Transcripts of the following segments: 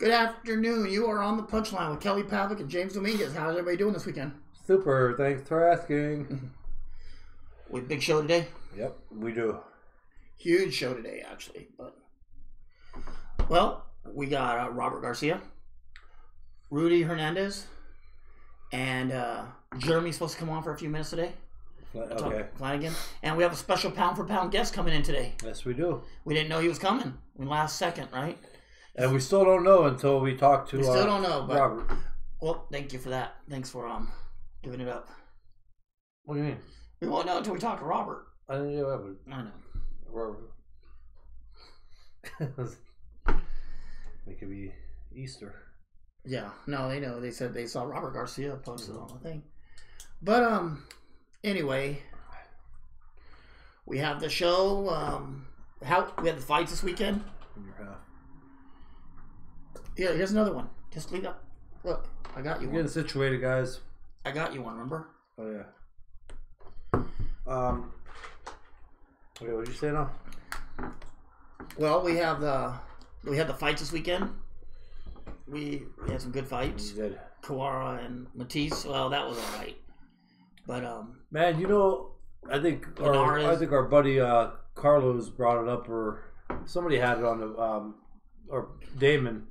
Good afternoon. You are on the punchline with Kelly Pavlik and James Dominguez. How's everybody doing this weekend? Super. Thanks for asking. We big show today? Yep, we do. Huge show today, actually. But well, we got Robert Garcia, Rudy Hernandez, and Jeremy's supposed to come on for a few minutes today. Okay. Flanagan. And we have a special pound-for-pound guest coming in today. Yes, we do. We didn't know he was coming in last second, right? And we still don't know until we talk to we still don't know, but, Robert. Well, thank you for that. Thanks for giving it up. What do you mean? We won't know until we talk to Robert. I didn't know Robert. I know. Robert. It could be Easter. Yeah. No, they know. They said they saw Robert Garcia posted on the thing. But anyway, we have the show. We had the fights this weekend. In your half. Here's another one. Just leave up. Look, I got you one. Getting situated, guys. I got you one. Remember? Oh yeah. Okay, what did you say now? Well, we had the fights this weekend. We had some good fights. You did. Kawara and Matisse. Well, that was all right. But man, you know, I think our buddy Carlos brought it up, or somebody had it on the or Damon.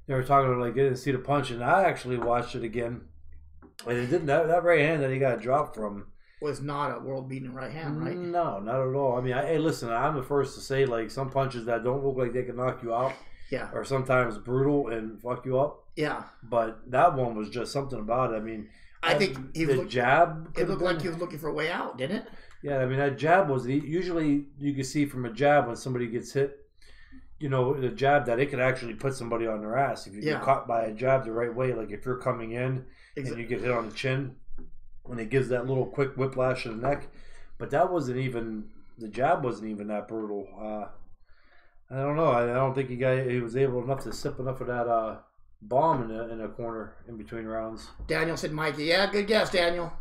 They were talking about like getting to see the punch, and I actually watched it again. And it didn't. That right hand that he got dropped from was not a world-beating right hand, right? No, not at all. I mean, hey, listen, I'm the first to say like some punches that don't look like they can knock you out, yeah, are sometimes brutal and fuck you up. Yeah, but that one was just something about it. I mean, I think the jab. It looked like he was looking for a way out, didn't it? Yeah, I mean that jab was usually you can see from a jab when somebody gets hit. You know, the jab that it could actually put somebody on their ass if you get caught by a jab the right way. Like if you're coming in and you get hit on the chin, when it gives that little quick whiplash to the neck. But that wasn't even, the jab wasn't even that brutal. I don't know. I don't think he was able enough to sip enough of that bomb in a corner in between rounds. Daniel said, Mikey. Yeah, good guess, Daniel.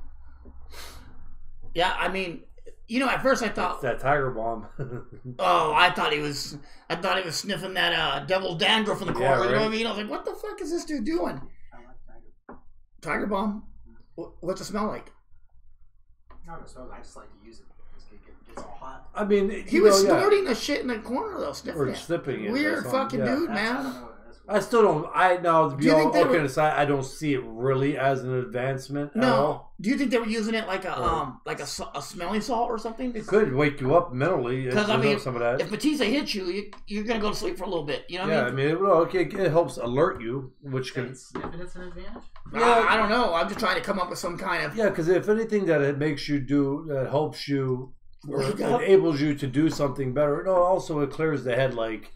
Yeah, I mean, you know, at first I thought that tiger bomb. Oh, I thought he was sniffing that devil's dandruff in the corner. Right? You know what I mean? I was like, what the fuck is this dude doing? I like tiger bomb. What's it smell like? No, it smells. I just like to use it because it gets all hot. I mean, he was snorting the shit in the corner though, sniffing it. Weird fucking dude, man. I still don't. I know. To be all kidding aside, I don't see it really as an advancement. No. At all. Do you think they were using it like a smelling salt or something? It could wake you up mentally. Because I mean, some of that. If Batista hits you, you're gonna go to sleep for a little bit. You know what I mean? It helps alert you, which can. It's an advantage. Yeah, I don't know. I'm just trying to come up with some kind of. Yeah, because if anything that it makes you do that helps you or enables you to do something better. No, also it clears the head. Like.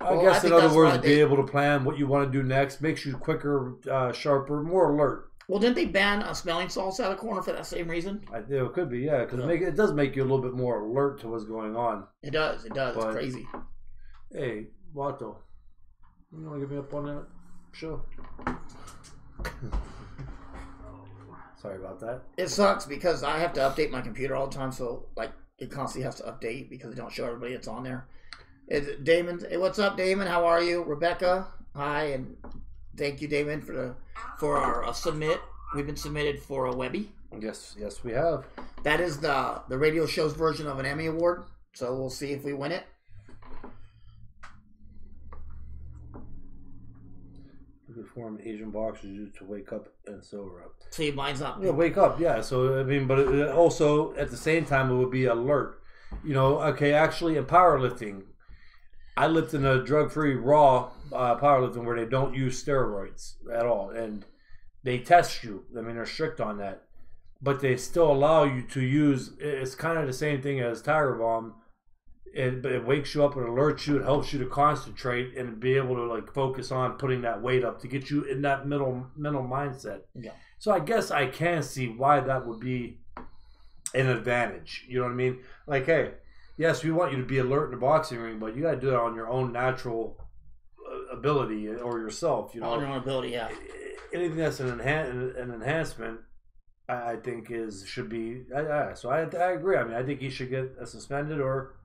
I guess in other words, be able to plan what you want to do next makes you quicker, sharper, more alert. Well, didn't they ban smelling salts out of the corner for that same rean? It could be, yeah, because it does make you a little bit more alert to what's going on. It does. But, it's crazy. Hey, Wato, you want to get me up on that show? Sorry about that. It sucks because I have to update my computer all the time, so like it constantly has to update because they don't show everybody it's on there. It's Damon. Hey, what's up, Damon? How are you? Rebecca, hi, and thank you, Damon, for our submit. We've been submitted for a Webby. Yes, we have. That is the radio show's version of an Emmy Award. So we'll see if we win it. Good form Asian boxers used to wake up and sober up. See, mine's not. Yeah, wake up. Yeah. So I mean, but it also at the same time it would be alert. You know, okay, actually in powerlifting. I lived in a drug-free raw powerlifting where they don't use steroids at all, and they test you. I mean, they're strict on that, but they still allow you to use. It's kind of the same thing as Tiger Bomb. It wakes you up, it alerts you, it helps you to concentrate and be able to like focus on putting that weight up to get you in that mental mindset. Yeah. So I guess I can see why that would be an advantage. You know what I mean? Like, hey. Yes, we want you to be alert in the boxing ring, but you got to do it on your own natural ability or yourself. You know, on your own ability, yeah. Anything that's an enhancement, I think should be. So I agree. I mean, I think he should get suspended or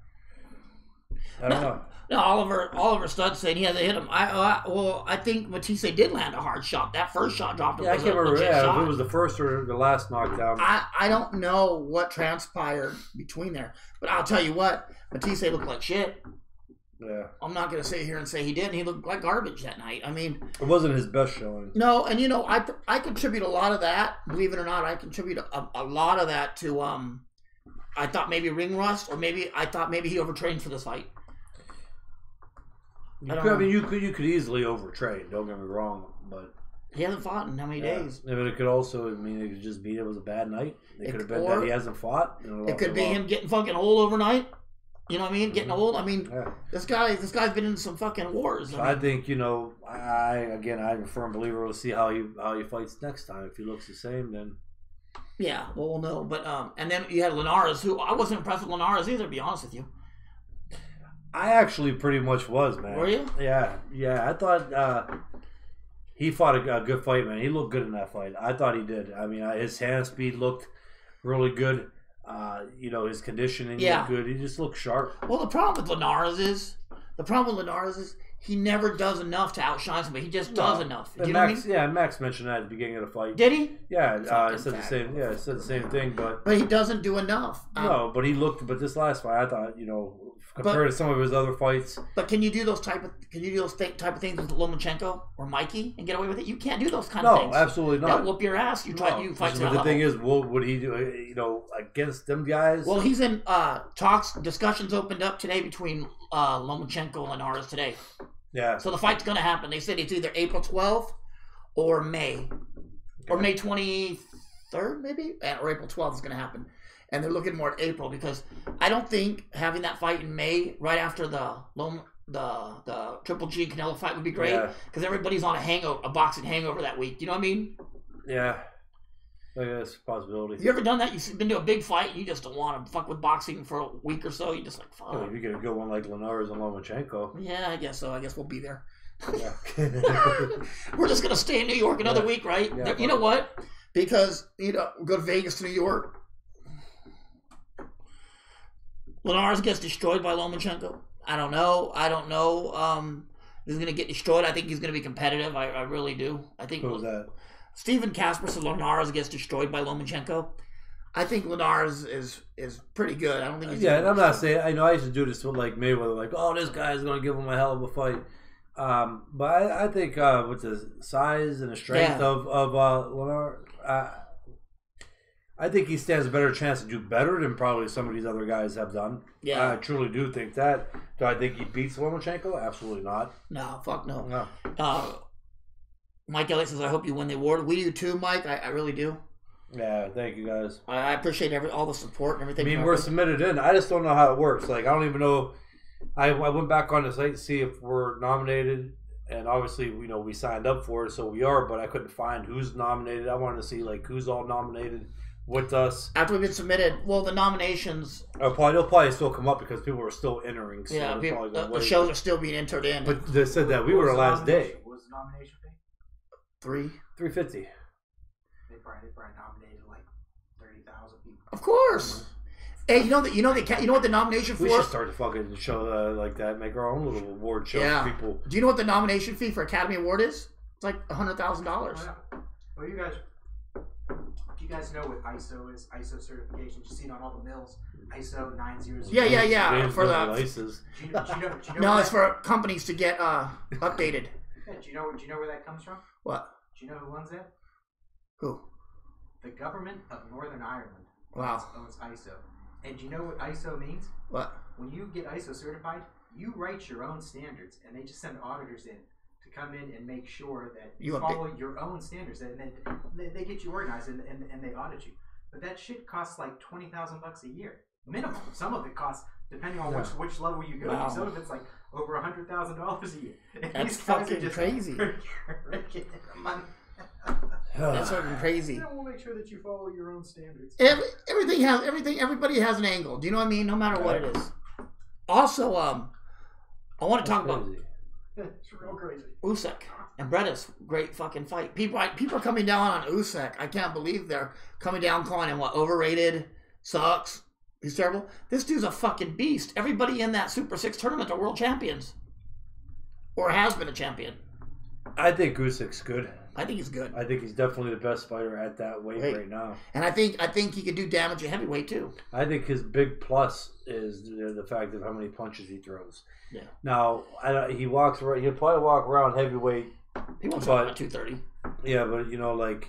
I don't know. No, Oliver Studd saying he had to hit him. I think Matisse did land a hard shot. That first shot dropped him. Yeah, I can't remember. Yeah, if it was the first or the last knockdown. I don't know what transpired between there, but I'll tell you what, Matisse looked like shit. Yeah. I'm not going to sit here and say he didn't. He looked like garbage that night. I mean, it wasn't his best showing. No, and I contribute a lot of that. Believe it or not, I contribute a lot of that to I thought maybe ring rust, or maybe he overtrained for this fight. You could easily overtrain. Don't get me wrong, but he hasn't fought in how many days? I mean, it could also it could just be it was a bad night. It could have been that he hasn't fought. It could be him getting fucking old overnight. You know what I mean? Getting old. I mean, this guy's been in some fucking wars. I think I'm a firm believer. We'll see how he fights next time. If he looks the same, then yeah, well, we'll know. But and then you had Linares, who I wasn't impressed with Linares either. To be honest with you. I actually pretty much was, man. Were you? Yeah. I thought he fought a good fight, man. He looked good in that fight. I thought he did. I mean, his hand speed looked really good. His conditioning looked good. He just looked sharp. Well, the problem with Linares is he never does enough to outshine somebody. He just does enough. Do you know what I mean? Yeah, Max mentioned that at the beginning of the fight. Did he? Yeah, I said the same. Yeah, I said the same thing, but he doesn't do enough. But he looked. But this last fight, I thought, compared to some of his other fights. But can you do those type of things with Lomachenko or Mikey and get away with it? You can't do those kind of things. No, absolutely not. They'll whoop your ass. You fight. But the thing is, what would he do? Against them guys? Well, he's in discussions opened up today between Lomachenko and Linares today. Yeah. So the fight's going to happen. They said it's either April 12th or May. Or May 23rd, maybe? Or April 12th is going to happen. And they're looking more at April because I don't think having that fight in May right after the Triple G Canelo fight would be great because everybody's on a boxing hangover that week. You know what I mean? Yeah. I guess possibility. You ever done that? You've been to a big fight and you just don't want to fuck with boxing for a week or so. You just like, fuck. Well, you get a good one like Linares and Lomachenko. Yeah, I guess so. I guess we'll be there. Yeah. We're just going to stay in New York another week, right? Yeah, you know what? Because, go to Vegas to New York. Linares gets destroyed by Lomachenko. I don't know. He's going to get destroyed. I think he's going to be competitive. I really do. I think. Who was that? Stephen Casper said Linares gets destroyed by Lomachenko. I think Linares is pretty good. I don't think he's... Yeah, and I'm not saying... I used to do this with like Mayweather. Like, oh, this guy's going to give him a hell of a fight. But I think with the size and the strength of Linares... I think he stands a better chance to do better than probably some of these other guys have done. Yeah. I truly do think that. Do I think he beats Lomachenko? Absolutely not. No, fuck no. Mike Elliott says, I hope you win the award. We do too, Mike. I really do. Yeah, thank you guys. I appreciate all the support and everything. I mean, we're submitted in. I just don't know how it works. Like, I don't even know. I went back on the site to see if we're nominated. And obviously, we signed up for it, so we are. But I couldn't find who's nominated. I wanted to see, like, who's all nominated with us. After we've been submitted, well, the nominations... They'll probably still come up because people are still entering. So yeah, the shows are still being entered in. But they said that we were the last day. What was the nomination fee? $350. They probably nominated like 30,000 people. Of course. Hey, you know what the nomination for? We should start a fucking show like that. Make our own little award show for people. Do you know what the nomination fee for Academy Award is? It's like $100,000. Well, you guys know what ISO is? ISO certification. You see it on all the mills. ISO 900. Yeah. For the licenses. Do you know no, it's for companies to get updated. Yeah, do you know where that comes from? What? Do you know who owns that? Who? The government of Northern Ireland. Wow. Owns ISO. And do you know what ISO means? What? When you get ISO certified, you write your own standards, and they just send auditors in to come in and make sure that you follow your own standards, and then they get you organized and they audit you. But that shit costs like $20,000 a year minimum. Some of it costs, depending on which level you go to. Some of it's like over $100,000 a year. And that's fucking crazy. That's fucking crazy. We'll make sure that you follow your own standards. Everybody has an angle. Do you know what I mean? No matter what it is. Also, I want to talk about it's real crazy. Usyk and Bredis. Great fucking fight. People are coming down on Usyk. I can't believe they're coming down calling him overrated, sucks. He's terrible. This dude's a fucking beast. Everybody in that Super 6 tournament are world champions. Or has been a champion. I think Usyk's good. I think he's good. I think he's definitely the best fighter at that weight right now. And I think he could do damage at heavyweight too. I think his big plus is the fact of how many punches he throws. Yeah. Now he'll probably walk around heavyweight. He wants to at 230. Yeah, but you know, like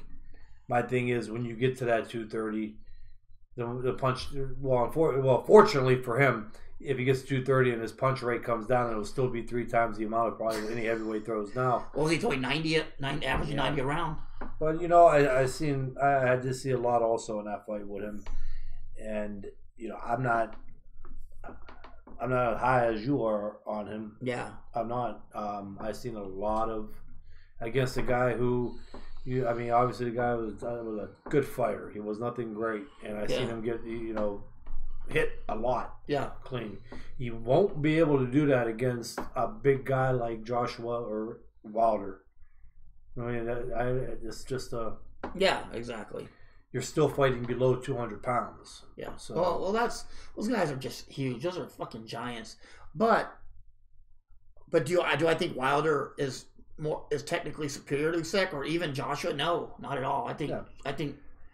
my thing is when you get to that 230, the punch. Fortunately for him, if he gets 230 and his punch rate comes down, it'll still be 3 times the amount of probably any heavyweight throws now. Well, he's throwing averaging 90 a round. But you know, I did see a lot also in that fight with him, and you know, I'm not as high as you are on him. Yeah, I'm not. I've seen a lot of against a guy who. Obviously the guy was a good fighter. He was nothing great, and I seen him get hit a lot. Yeah, clean. He won't be able to do that against a big guy like Joshua or Wilder. I mean, it's just a. Yeah, exactly. You're still fighting below 200 pounds. Yeah. So well, those guys are just huge. Those are fucking giants. But do I think Wilder is technically superior to Usyk or even Joshua? No, not at all. I think.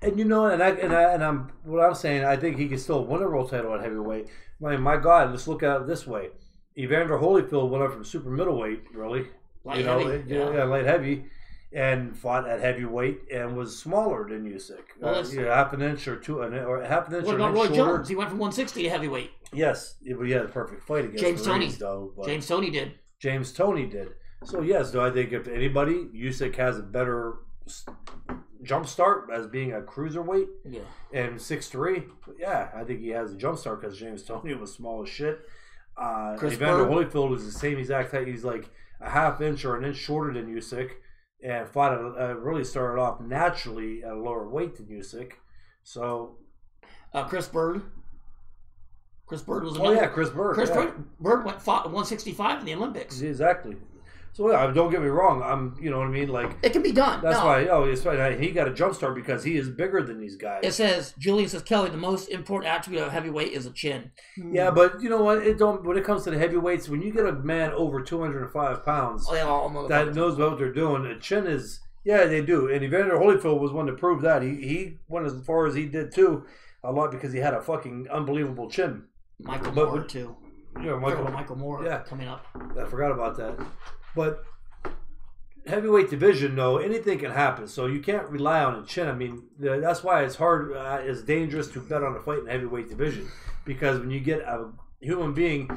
And you know, I'm saying, I think he can still win a world title at heavyweight. I mean, my God, let's look at it this way: Evander Holyfield went up from super middorweight, really, light heavy, and fought at heavyweight and was smaller than Usyk, half an inch or half an inch. What about Roy Jones? He went from 160 to heavyweight. Yes, but he had a perfect fight against James Toney. James Toney did. So yes, do I think if anybody, Usyk has a better jump start as being a cruiserweight, and 6'3", I think he has a jump start because James Toney was small as shit. Evander Holyfield is the same exact height. He's like a half inch or an inch shorter than Usyk, and really started off naturally at a lower weight than Usyk. So, Chris Bird. Chris Bird was another. Chris Bird. Bird fought 165 in the Olympics. Exactly. So don't get me wrong. You know what I mean. Like it can be done. That's why. It's fine. He got a jump start because he is bigger than these guys. It says Julian says Kelly. The most important attribute of heavyweight is a chin. Yeah, but you know what? When it comes to the heavyweights, when you get a man over 205 pounds that knows what they're doing, a chin is. Yeah, they do. And Evander Holyfield was one to prove that. He went as far as he did too, a lot because he had a fucking unbelievable chin. Michael Moore too. Yeah, Michael Moore coming up. I forgot about that. But heavyweight division, though, anything can happen. So you can't rely on a chin. I mean, that's why it's hard, it's dangerous to bet on a fight in the heavyweight division. Because when you get a human being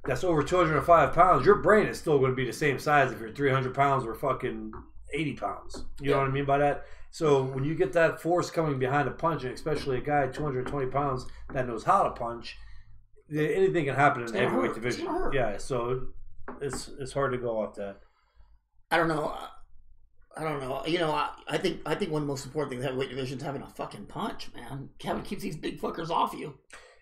that's over 205 pounds, your brain is still going to be the same size if you're 300 pounds or fucking 80 pounds. You know what I mean by that? So when you get that force coming behind a punch, and especially a guy 220 pounds that knows how to punch, anything can happen in the heavyweight division. Yeah, so it's hard to go off that. I don't know. You know, I think one of the most important things in the heavyweight division is having a fucking punch, man. Having keeps these big fuckers off you.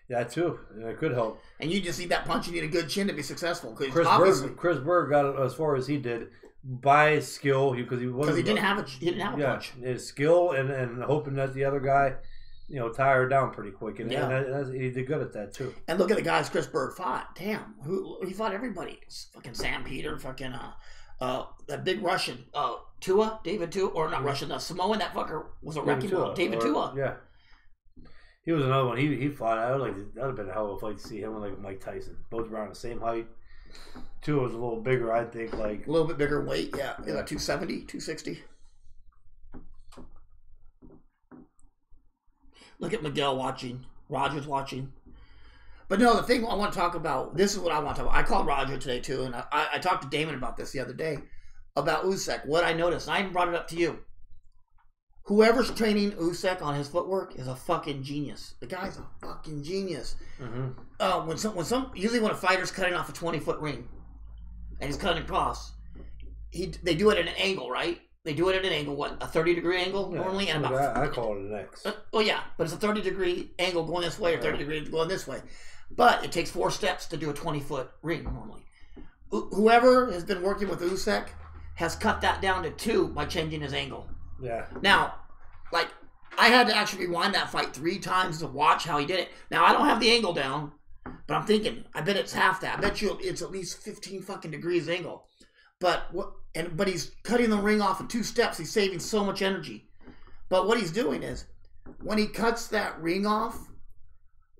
Yeah, too. It could help. And you just need that punch. You need a good chin to be successful. Chris Berg got it as far as he did by skill because he didn't have a punch. His skill and hoping that the other guy, tire down pretty quick, and he did good at that too. And look at the guys Chris Berg fought. Damn, he fought everybody. Fucking Sam Peter, fucking that big Russian, David Tua, or not Russian, Samoan. That fucker was a wrecking ball. David Tua. Yeah, he was another one. He fought. That would have been a hell of a fight to see him with like Mike Tyson, both around the same height. Tua was a little bigger, I think, like a little bit bigger weight. Yeah, 270, 260. Look at Miguel watching. Roger's watching. But no, the thing I want to talk about, this is what I want to talk about. I called Roger today too, and I talked to Damon about this the other day, about Usyk. What I noticed, and I even brought it up to you. Whoever's training Usyk on his footwork is a fucking genius. The guy's a fucking genius. Mm-hmm. Usually when a fighter's cutting off a 20-foot ring, and he's cutting across, they do it at an angle, right? They do it at an angle, what, a 30-degree angle normally? And about I call it an X. But it's a 30-degree angle going this way or 30 degrees going this way. But it takes 4 steps to do a 20-foot ring normally. Whoever has been working with Usyk has cut that down to 2 by changing his angle. Yeah. Now, like, I had to actually rewind that fight 3 times to watch how he did it. Now, I don't have the angle down, but I'm thinking, I bet it's half that. I bet you it's at least 15 fucking degrees angle. But he's cutting the ring off in 2 steps. He's saving so much energy. But what he's doing is, when he cuts that ring off,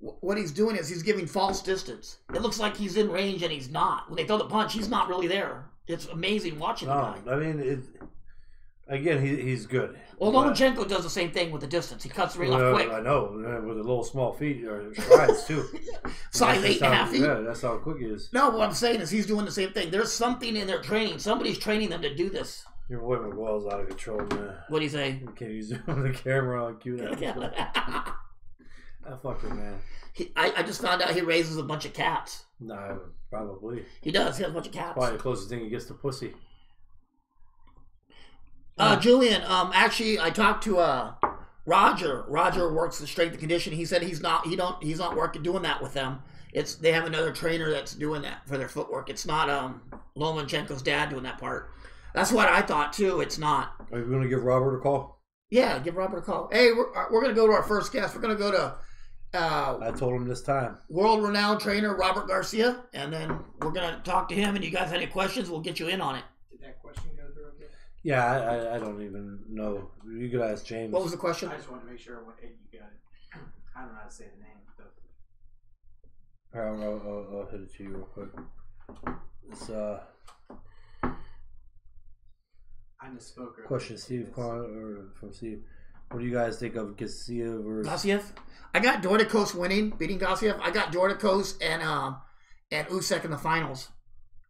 what he's doing is he's giving false distance. It looks like he's in range and he's not. When they throw the punch, he's not really there. It's amazing watching the guy. I mean, again, he's good. Well, Lomachenko does the same thing with the distance. He cuts the ring off quick. I know, with the little small feet or strides too. Size 8.5 feet. Yeah, that's how quick he is. No, what I'm saying is he's doing the same thing. There's something in their training. Somebody's training them to do this. Your boy Miguel's out of control, man. What do you say? Can you zoom the camera on cue that? That fucker, man. I just found out he raises a bunch of cats. No, probably. He does. He has a bunch of cats. Probably the closest thing he gets to pussy. Julian, actually, I talked to Roger. Roger works the strength and conditioning. He said he's not doing that with them. They have another trainer that's doing that for their footwork. It's not Lomachenko's dad doing that part. That's what I thought too. It's not. Are you going to give Robert a call? Yeah, give Robert a call. Hey, we're going to go to our first guest. We're going to go to. I told him this time. World-renowned trainer Robert Garcia, and then we're going to talk to him. And you guys have any questions? We'll get you in on it. Did that question go through okay? Yeah, I don't even know. You could ask James. What was the question? I just wanted to make sure you got it. I don't know how to say the name. I'll hit it to you real quick. It's I misspoke. Question Steve from Steve. What do you guys think of Garcia versus Gassiev? I got Dorticos beating Gassiev. I got Dorticos and Usyk in the finals.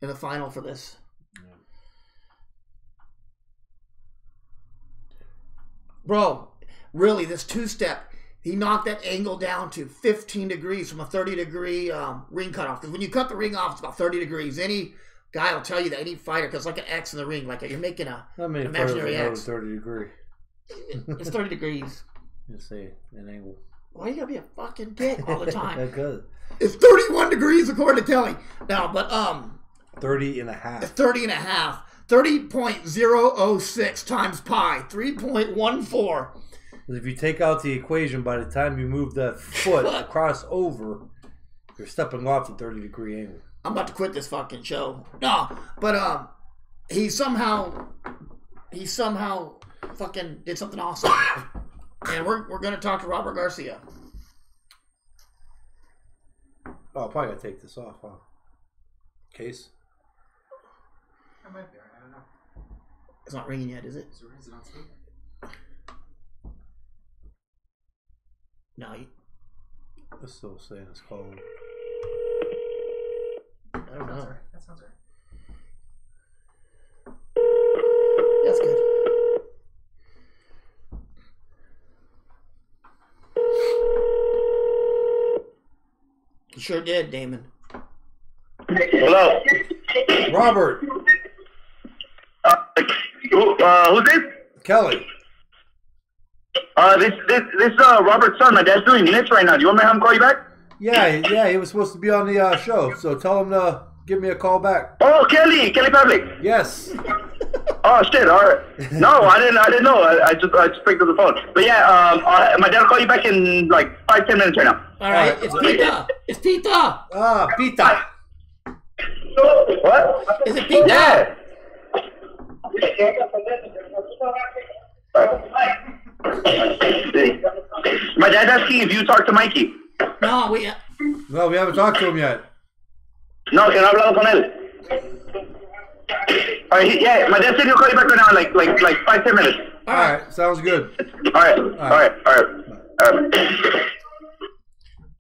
In the final for this. Yeah. Bro, really, this 2-step, he knocked that angle down to 15 degrees from a 30-degree ring cutoff. Because when you cut the ring off, it's about 30 degrees. Any guy will tell you that, any fighter, because like an X in the ring, like you're making an imaginary X. 30 degree. It's 30 degrees. Just say an angle. Why you gotta be a fucking dick all the time? Because it's 31 degrees according to Telly. Now, but 30 and a half. 30 and a half. 30.006 times pi. 3.14. If you take out the equation, by the time you move that foot across over, you're stepping off the 30-degree angle. I'm about to quit this fucking show. No, but he somehow fucking did something awesome. And we're gonna talk to Robert Garcia. Oh, I'll probably gotta take this off, huh? Case? I might be alright, I don't know. It's not ringing yet, is it? Is it on speaker? No, It's still saying it's calling. I don't know. That sounds right. That's good. You sure did, Damon. Hello. Robert. Who's this? Kelly. This Robert's son. My dad's doing minutes right now. Do you want me to have him call you back? Yeah, he was supposed to be on the show, so tell him to give me a call back. Oh, Kelly Public. Yes. Oh shit! All right. No, I didn't know. I just picked up the phone. But yeah, my dad will call you back in like 5-10 minutes right now. All right. It's pizza. It's pizza. Pizza. What? Is it pizza? Yeah. My dad's asking if you talked to Mikey. No, we haven't talked to him yet. No, que no he hablado con él. All right, yeah, my dad said he'll call you back right now in like 5-10 minutes. All right, sounds good. All right.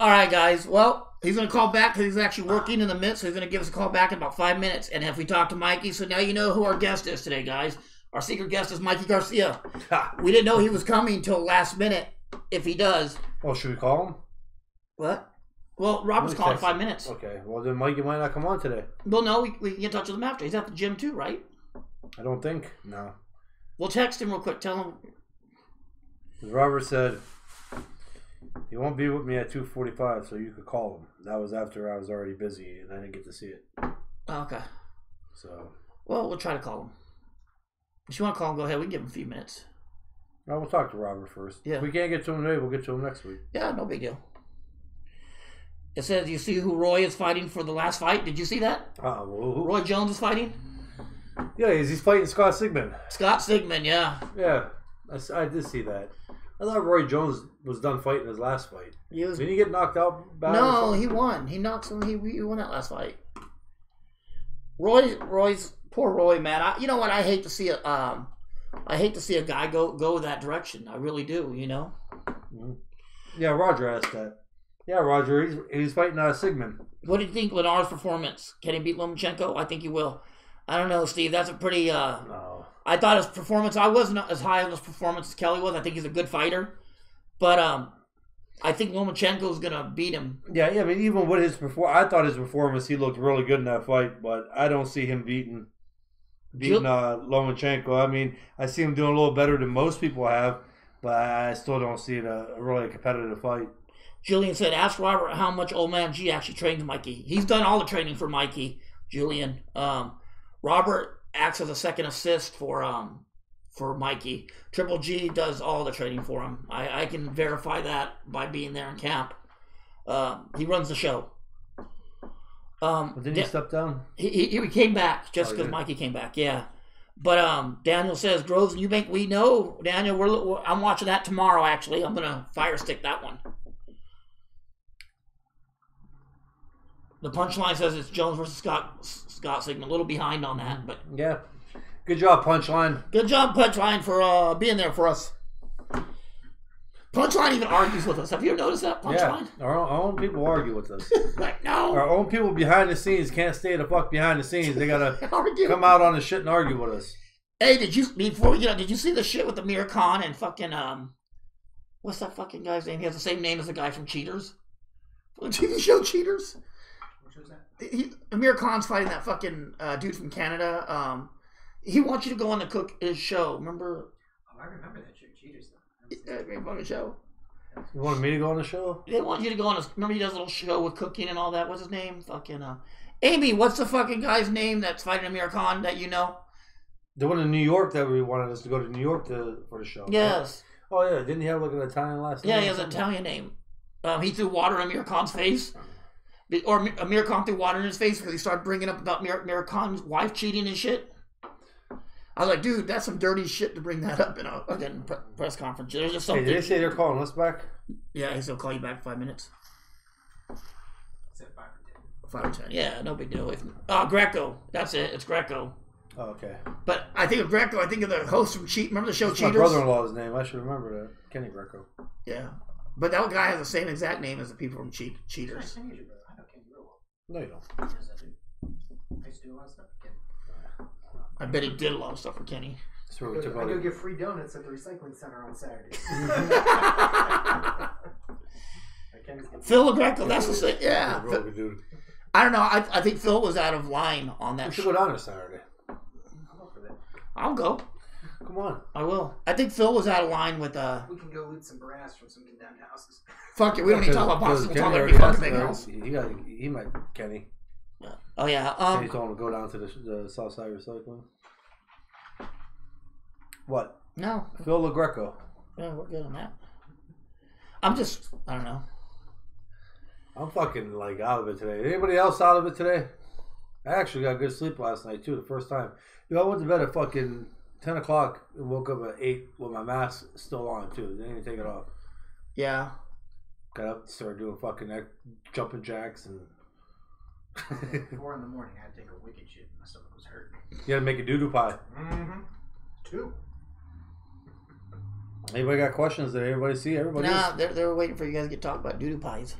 All right, guys. Well, he's going to call back because he's actually working in the midst, so he's going to give us a call back in about 5 minutes. And if we talk to Mikey, so now you know who our guest is today, guys. Our secret guest is Mikey Garcia. We didn't know he was coming until last minute, if he does. Oh, should we call him? What? Well, Robert's calling in 5 minutes. Okay, well then Mikey might not come on today. Well, no, we can get in touch with him after. He's at the gym too, right? I don't think. No. We'll text him real quick. Tell him. Robert said he won't be with me at 2:45, so you could call him. That was after I was already busy and I didn't get to see it. Okay. So. Well, we'll try to call him. If you want to call him, go ahead. We can give him a few minutes. Well, we'll talk to Robert first. Yeah. If we can't get to him today, we'll get to him next week. Yeah, no big deal. It says, you see who Roy is fighting for the last fight? Did you see that? Well, Roy Jones is fighting? Yeah, he's fighting Scott Sigmund. Scott Sigmund, yeah. Yeah, I did see that. I thought Roy Jones was done fighting his last fight. Didn't he get knocked out bad? No, he won. He knocked him. He won that last fight. Roy's poor Roy, man. You know what? I hate to see a guy go that direction. I really do. You know. Mm-hmm. Yeah, Roger asked that. Yeah, Roger, he's fighting Sigmund. What do you think, Lenar's performance? Can he beat Lomachenko? I think he will. I don't know, Steve. That's a pretty. No. I thought his performance. I wasn't as high on his performance as Kelly was. I think he's a good fighter, but I think Lomachenko's gonna beat him. Yeah. I mean, even with his I thought his performance, he looked really good in that fight, but I don't see him beating Lomachenko. I mean, I see him doing a little better than most people have, but I still don't see it a really competitive fight. Julian said, "Ask Robert how much Old Man G actually trained Mikey. He's done all the training for Mikey." Julian, Robert acts as a second assist for Mikey. Triple G does all the training for him. I can verify that by being there in camp. He runs the show. Didn't he step down? He came back just because Mikey came back. Yeah, but Daniel says, Groves and Eubank, we know, Daniel. I'm watching that tomorrow. Actually, I'm gonna fire stick that one. The punchline says it's Jones versus Scott Sigmund. A little behind on that, but yeah. Good job, Punchline. Good job, Punchline, for being there for us. Punchline even argues with us. Have you ever noticed that, Punchline? Yeah, our own people argue with us. Like, no. Our own people behind the scenes can't stay the fuck behind the scenes. They gotta come out on the shit and argue with us. Hey, did you see the shit with Amir Khan and fucking what's that fucking guy's name? He has the same name as the guy from Cheaters. The TV show Cheaters. Which was that? Amir Khan's fighting that fucking dude from Canada. He wants you to go on his show. Remember? Oh, I remember that show, Cheaters. Great fucking show. You wanted me to go on the show? They want you to go on remember he does a little show with cooking and all that. What's his name? Fucking Amy, what's the fucking guy's name that's fighting Amir Khan that you know? The one in New York that we wanted us to go to New York for the show. Yes. Right? Oh yeah, didn't he have like an Italian last name? Yeah, he has an Italian name. He threw water in Amir Khan's face. Or Amir Khan threw water in his face because he started bringing up about Amir Khan's wife cheating and shit. I was like, dude, that's some dirty shit to bring that up in a press conference. There's just something. Hey, did they say they're calling us back? Yeah, he'll call you back in 5 minutes. Is it 5 or 10? 5 or 10. Yeah, no big deal. Greco. That's it. It's Greco. Oh, okay. But I think of Greco, I think of the host from Remember the show That's Cheaters? my brother-in-law's name. I should remember that. Kenny Greco. Yeah. But that guy has the same exact name as the people from Cheaters. Kenny's your brother. I know Kenny real well. No, you don't. Yes, I do. I used to do a lot of stuff with Kenny. I bet he did a lot of stuff for Kenny. That's where we I took go get free donuts at the recycling center on Saturdays. Phil Greco, that's the same. Yeah. Real good dude. I don't know. I think Phil was out of line on that. We should go down this Saturday. I'm up for that. I'll go. Come on. I will. I think Phil was out of line with We can go loot some brass from some condemned houses. Fuck it, we don't need to talk about boxing. We'll talk about every fucking thing else. He might Kenny. Yeah. Oh yeah. Kenny told him to go down to the South Side Recycling. What? No. Phil LaGreco. Yeah, we're good on that. I don't know. I'm fucking like out of it today. Anybody else out of it today? I actually got good sleep last night too, the first time. I went to bed at fucking 10 o'clock and woke up at 8 with my mask still on too. Didn't even take it off. Yeah. Got up and started doing fucking jumping jacks and 4 in the morning, I had to take a wicked shit. My stomach was hurting. you had to make a doo-doo pie. Mm-hmm. 2. Anybody got questions? Did everybody see? Everybody? Nah, they're waiting for you guys to talk about doo-doo pies.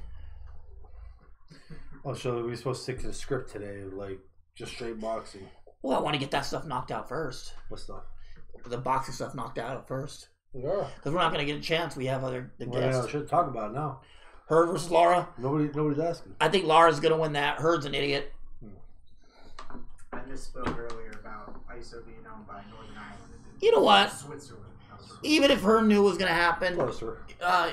Oh, so we're supposed to stick to the script today, like just straight boxing. Well, I want to get that stuff knocked out first. What stuff? The boxing stuff knocked out first. Yeah. Because we're not going to get a chance. We have the Well, guests. yeah, I should talk about it now. Hurd versus Lara. Nobody's asking. I think Lara's going to win that. Hurd's an idiot. I misspoke earlier about ISO being owned by Northern Ireland. You know what? Switzerland. Even if Hurd knew what was going to happen, Closer.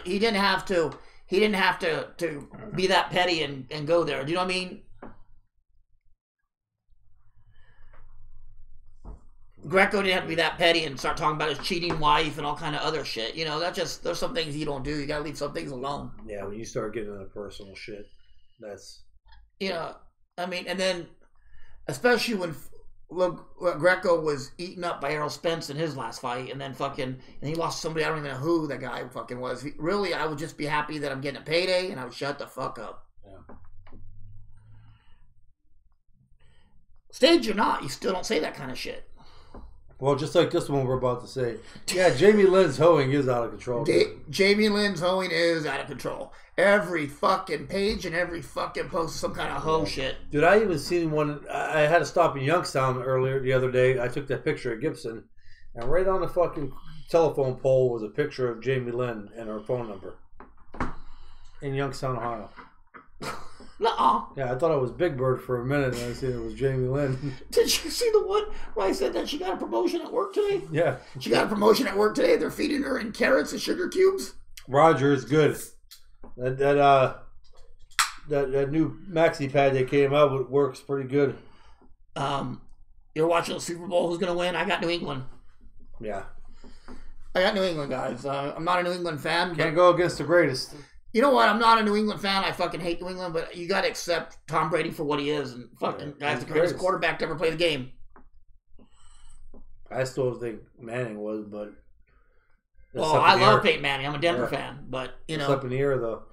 he didn't have to. He didn't have to be that petty and go there. Do you know what I mean? Greco didn't have to be that petty and start talking about his cheating wife and all kind of other shit. You know, there's some things you don't do. You gotta leave some things alone. Yeah, when you start getting into personal shit, that's... You know, I mean, and then, especially when Greco was eaten up by Errol Spence in his last fight, and then and he lost somebody, I don't even know who that guy fucking was. Really, I would just be happy that I'm getting a payday, and I would shut the fuck up. Yeah. Stage or not, you still don't say that kind of shit. Well, just like this one we're about to say. Yeah, Jamie Lynn's hoeing is out of control. Jamie Lynn's hoeing is out of control. Every fucking page and every fucking post is some kind of hoe shit. Dude, I even seen one. I had to stop in Youngstown earlier the other day. I took that picture of Gibson, and right on the fucking telephone pole was a picture of Jamie Lynn and her phone number in Youngstown, Ohio. Nuh-uh. Yeah, I thought it was Big Bird for a minute, and I seen it was Jamie Lynn. Did you see the one where I said that she got a promotion at work today? Yeah. She got a promotion at work today. They're feeding her in carrots and sugar cubes. Roger is good. That new maxi pad they came out with works pretty good. You're watching the Super Bowl. Who's going to win? I got New England. Yeah. I got New England, guys. I'm not a New England fan. Can't go against the greatest. You know what? I'm not a New England fan. I fucking hate New England, but you got to accept Tom Brady for what he is. And fucking guy's the greatest quarterback to ever play the game. I still think Manning was, but... Well, I love Peyton Manning. I'm a Denver fan, but, you know... It's up in the air, though.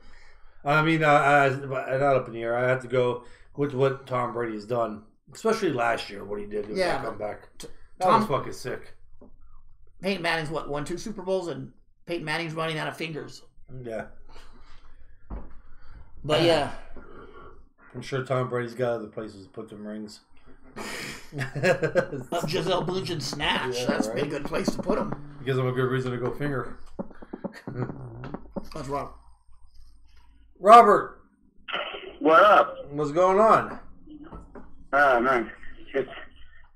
I mean, not up in the air. I have to go with what Tom Brady's done, especially last year, what he did with that comeback. That was fucking sick. Peyton Manning's, won 2 Super Bowls, and Peyton Manning's running out of fingers. Yeah. But, yeah. I'm sure Tom Brady's got other places to put them rings. Giselle Bundchen snatch. Yeah, That's right. a good place to put them. Gives them a good reason to go finger. That's wrong. Robert. What up? What's going on? Oh, man. Just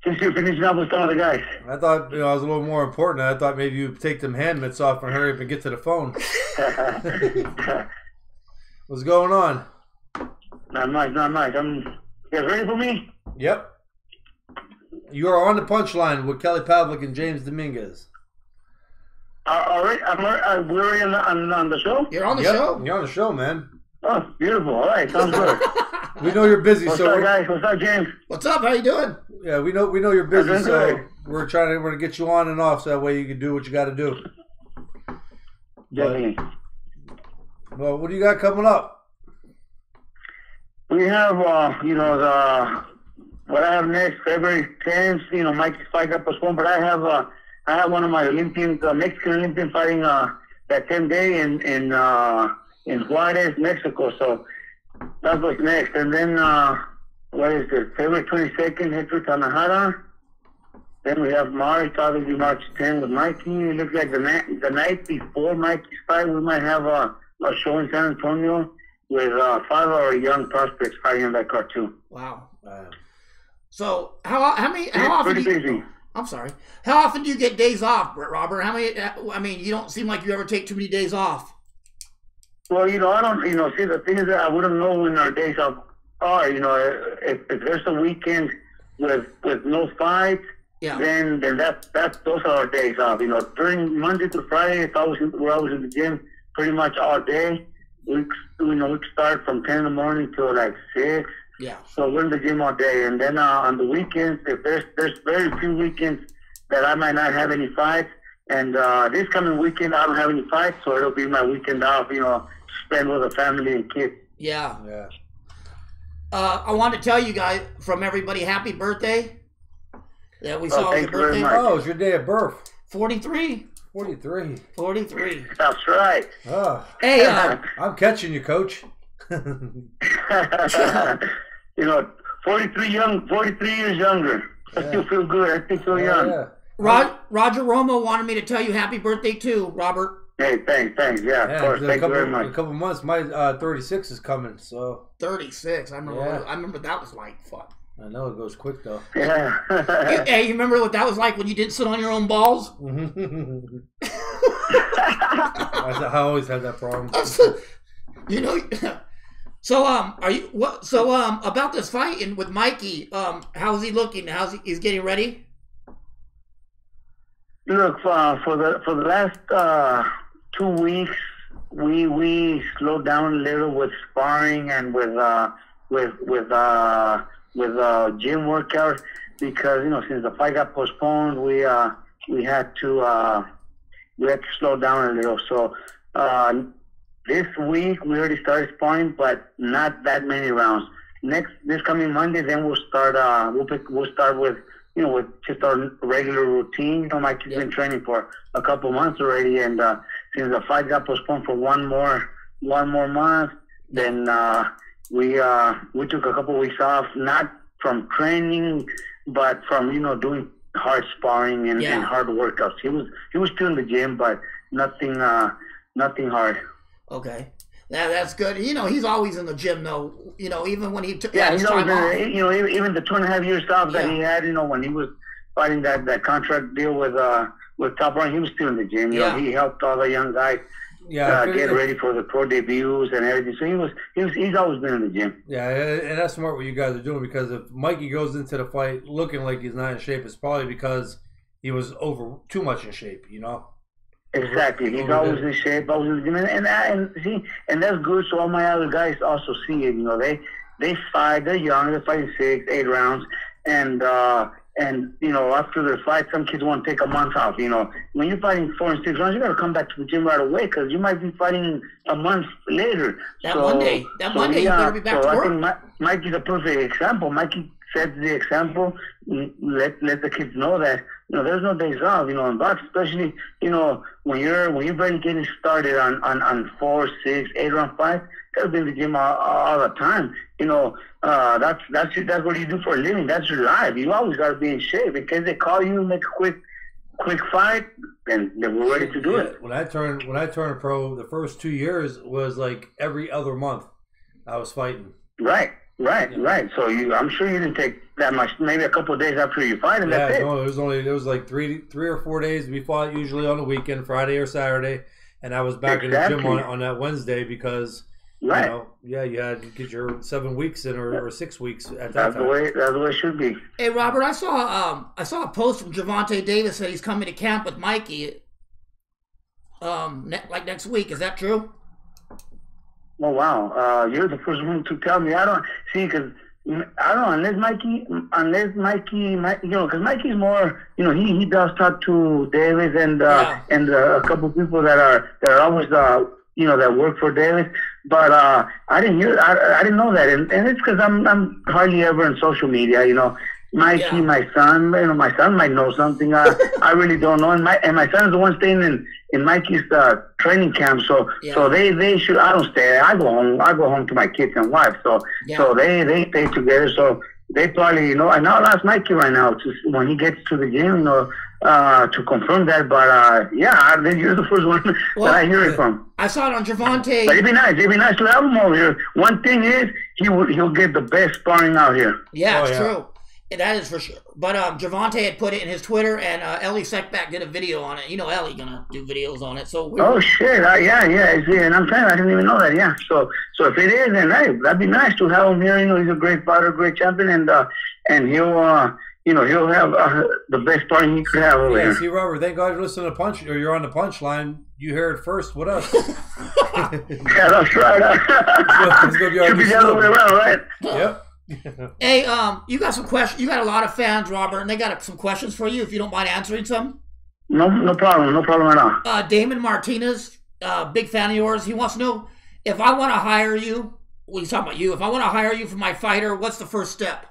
you're finishing up with some of the guys. I thought I was a little more important. I thought maybe you'd take them hand mitts off and hurry up and get to the phone. What's going on? Not much. You guys ready for me? Yep. You are on the punchline with Kelly Pavlik and James Dominguez. All right. We're already on the show? You're on the show? You're on the show, man. Oh, beautiful. All right. Sounds good. We know you're busy, What's up, guys? What's up, James? What's up? How you doing? Yeah, we know you're busy, I'm so good. we're gonna get you on and off so that way you can do what you got to do. Definitely. Well, what do you got coming up? We have, what I have next, February 10th, Mikey's fight got postponed, but I have one of my Olympians, Mexican Olympian fighting that same day in Juarez, Mexico. So that's what's next. And then, February 22nd, Hector Tanahara. Then we have March 10th with Mikey. It looks like the night before Mikey's fight, we might have a show in San Antonio with 5 of our young prospects fighting on that card too. Wow. So how often? I'm sorry. How often do you get days off, Robert? How many? I mean, you don't seem like you ever take too many days off. Well, I don't. See, the thing is that I wouldn't know when our days off are. If there's a weekend with no fights, then those are our days off. During Monday to Friday, we're always in the gym pretty much all day. We start from 10 in the morning till like 6. Yeah. So we're in the gym all day, and then on the weekends, if there's very few weekends that I might not have any fights, and this coming weekend I don't have any fights, so it'll be my weekend off. Spend with the family and kids. Yeah. Yeah. I want to tell you guys from everybody, happy birthday. Yeah, we saw your birthday. Oh, it's your day of birth. 43. 43. 43. That's right. Oh. Hey, I'm catching you, Coach. 43 years younger. I still feel good. I still feel young. Yeah. Roger Romo wanted me to tell you happy birthday too, Robert. Hey, thanks. Yeah, of course. Thank you very much. In a couple months, my 36 is coming. So 36. I remember that was like. Fuck. I know it goes quick though. Yeah. Hey, you remember what that was like when you didn't sit on your own balls? I always had that problem. So about this fight and with Mikey, how's he looking? He's getting ready? Look, for the last 2 weeks, we slowed down a little with sparring and with gym workouts because since the fight got postponed, we had to slow down a little. So this week we already started sparring, but not that many rounds. This coming Monday, then we'll start. We'll start with with just our regular routine. Mikey's been training for a couple months already, and since the fight got postponed for one more month, then we took a couple weeks off, not from training, but from doing hard sparring and hard workouts. He was still in the gym, but nothing hard. Okay. Yeah, that's good. He's always in the gym, though. Even when he took he's his time off. Even the 2.5 years off that he had, when he was fighting that contract deal with Top Rank, he was still in the gym. He helped all the young guys get ready for the pro debuts and everything. So he's always been in the gym. Yeah, and that's smart what you guys are doing, because if Mikey goes into the fight looking like he's not in shape, it's probably because he was too much in shape. Exactly. He's always in shape, always in the gym, and that's good. So all my other guys also see it. They fight. They're young. They're fighting 6, 8 rounds, and after their fight, some kids want to take a month off. When you're fighting 4 and 6 rounds, you got to come back to the gym right away because you might be fighting a month later. Monday, you better be back to work. I think Mikey's a perfect example. Mikey sets the example. Let the kids know that there's no days off. In boxing, especially when you're barely getting started on 4, 6, 8 round fights, you gotta be in the gym all the time. That's what you do for a living. That's your life. You always gotta be in shape in case they call you and make a quick fight, then we're ready to do it. When I turned pro, the first 2 years was like every other month I was fighting. Right. So I'm sure you didn't take that much. Maybe a couple of days after you fight, and that's it. No, it was like three or 4 days. We fought usually on the weekend, Friday or Saturday, and I was back in the gym on that Wednesday because you had to get your 7 weeks in or 6 weeks at that time. That's the way it should be. Hey Robert, I saw a post from Gervonta Davis that he's coming to camp with Mikey, like next week. Is that true? Oh wow! You're the first one to tell me. I don't see because I don't know unless Mikey, because Mikey's more, he does talk to Davis and a couple of people that are always that work for Davis. But I didn't know that, and it's because I'm hardly ever on social media. Mikey, my son, my son might know something. I really don't know, and my son is the one staying in Mikey's training camp. So they should. I don't stay. I go home to my kids and wife. So they stay together. So they probably and I'll ask Mikey right now when he gets to the gym, to confirm that. But you're the first one that I hear it from. I saw it on Gervonta. But it'd be nice to have him over here. One thing is he'll get the best sparring out here. Yeah, it's true. That is for sure. But Gervonta had put it in his Twitter, and Ellie Seckback did a video on it. Ellie gonna do videos on it. So shit! And I'm telling you, I didn't even know that. Yeah. So if it is, then that'd be nice to have him here. He's a great fighter, great champion, and he'll have the best sparring he could have over here. See, Robert, thank God you're listening to Punch, or you're on the Punchline. You hear it first with us. Yeah, that's right. Should be the other way around, right? Yep. Hey, you got some questions. You got a lot of fans, Robert, and they got some questions for you. If you don't mind answering some. No problem at all. Damon Martinez, big fan of yours. He wants to know if I want to hire you. Well, he's talking about you. If I want to hire you for my fighter, what's the first step?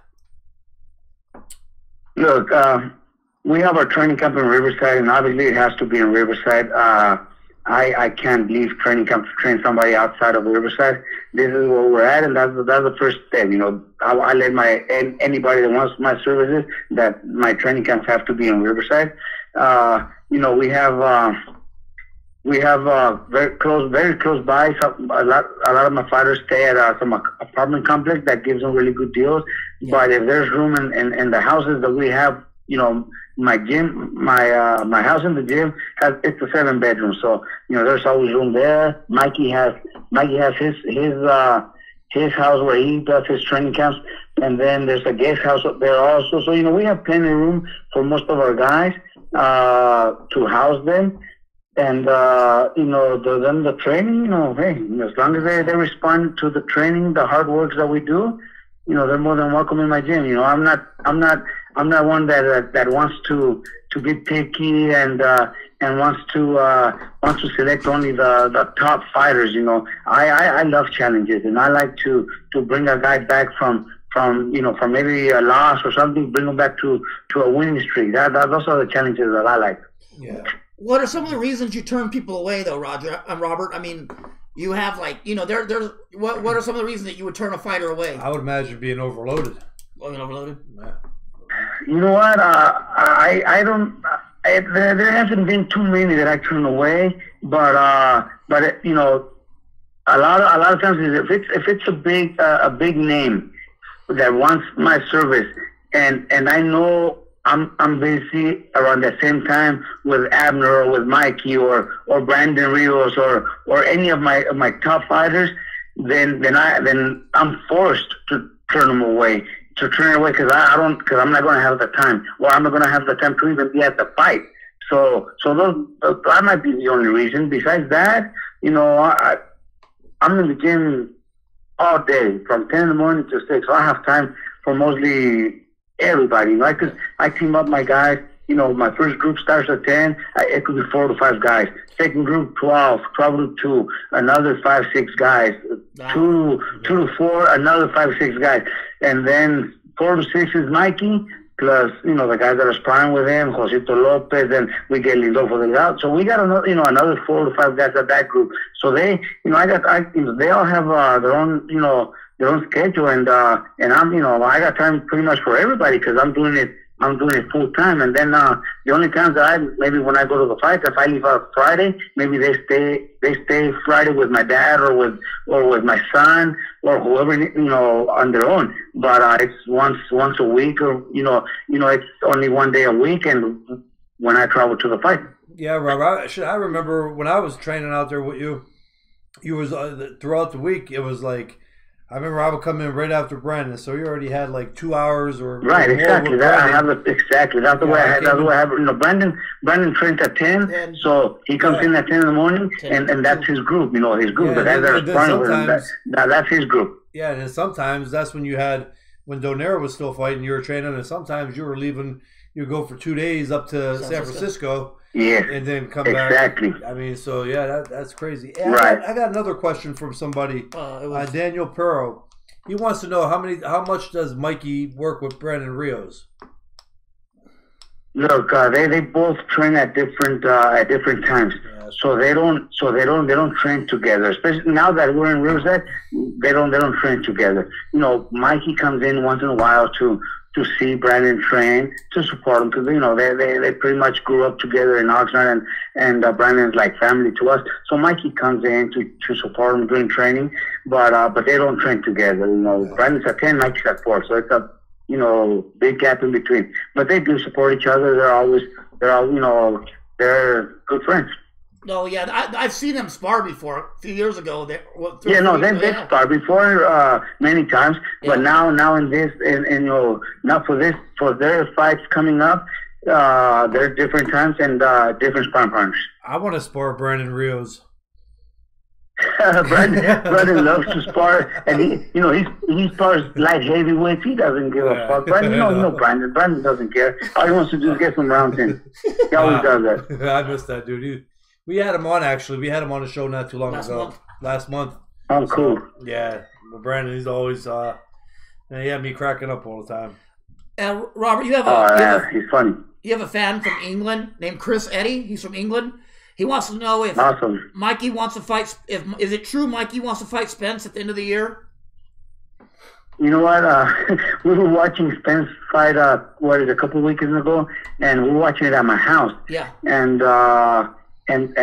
Look, we have our training camp in Riverside, and obviously it has to be in Riverside. I can't leave training camp to train somebody outside of Riverside. This is where we're at, and that's the first step. I let anybody that wants my services, that my training camps have to be in Riverside. We have very close by. A lot of my fighters stay at some apartment complex that gives them really good deals. Yeah. But if there's room in the houses that we have, my gym, my house and the gym it's a 7-bedroom, so there's always room there. Mikey has his his house where he does his training camps, and then there's a guest house up there also. So we have plenty of room for most of our guys to house them. And then the training, hey, as long as they respond to the training, the hard work that we do, they're more than welcome in my gym. I'm not one that wants to be picky and wants to select only the top fighters. I love challenges, and I like to bring a guy back from maybe a loss or something, bring him back to a winning streak. Those are the challenges that I like. Yeah. What are some of the reasons you turn people away, though, Robert? I mean, you have what are some of the reasons that you would turn a fighter away? I would imagine being overloaded. Overloaded? Yeah. You know what? I don't. There hasn't been too many that I turn away, but a lot of times if it's a big name that wants my service, and I know I'm busy around the same time with Abner or with Mikey or Brandon Rios or any of my top fighters, then I'm forced to turn them away. Because I'm not going to have the time, or I'm not going to have the time to even be at the fight. So that might be the only reason. Besides that, I'm in the gym all day from 10 in the morning to 6. So I have time for mostly everybody. I team up my guys. My first group starts at 10. It could be 4 to 5 guys. Second group, 12 to 2, another 5, 6 guys. Wow. 2 to 4, another 5, 6 guys. And then 4 to 6 is Mikey, plus, the guys that are sparring with him, Josito Lopez, and we get Lindolfo Delgado. So we got another 4 to 5 guys at that group. So they, they all have their own, their own schedule, and I'm, I got time pretty much for everybody because I'm doing it full time. And then the only times that maybe when I go to the fight, if I leave out Friday, maybe they stay Friday with my dad or with my son or whoever, on their own. But it's once a week, or it's only one day a week, and when I travel to the fight. Yeah, Robert. I remember when I was training out there with you. You was throughout the week. It was like, I remember I would come in right after Brandon, so you already had like 2 hours or right. Exactly. Exactly. That's the way I have. That's the way I have. Brandon trains at 10, so he comes in at 10 in the morning, and that's his group. His group. The guys that are sparring with him. That's his group. Yeah, and then sometimes that's when when Donera was still fighting, you were training, and sometimes you were leaving. You go for 2 days up to San Francisco. Yeah, and then come exactly. back. I mean, so yeah, that's crazy. Right. I got another question from somebody. Daniel Perro. He wants to know how much does Mikey work with Brandon Rios? Look, they both train at different times. Yeah, so they don't train together. Especially now that we're in Riverside, they don't train together. Mikey comes in once in a while to see Brandon train, to support him, because they pretty much grew up together in Oxnard, and Brandon's like family to us. So Mikey comes in to support him during training, but they don't train together. Brandon's at 10, Mikey's at 4, so it's a big gap in between. But they do support each other. They're good friends. No, yeah, I've seen them spar before a few years ago. They've sparred before many times, but now in this, now for their fights coming up, there's different times and different sparring partners. I want to spar Brandon Rios. Brandon loves to spar, and he spars light heavyweights. He doesn't give a fuck. Brandon, Brandon doesn't care. All he wants to do is get some rounds in. He always does that. I miss that dude. We had him on, actually. We had him on the show not too long ago. Last month. Oh, cool. Yeah. Brandon, he's always, he had me cracking up all the time. And Robert, you have he's funny. You have a fan from England named Chris Eddy. He's from England. He wants to know if Mikey wants to fight. Is it true Mikey wants to fight Spence at the end of the year? You know what? We were watching Spence fight. A couple of weekends ago, and we were watching it at my house. Yeah. And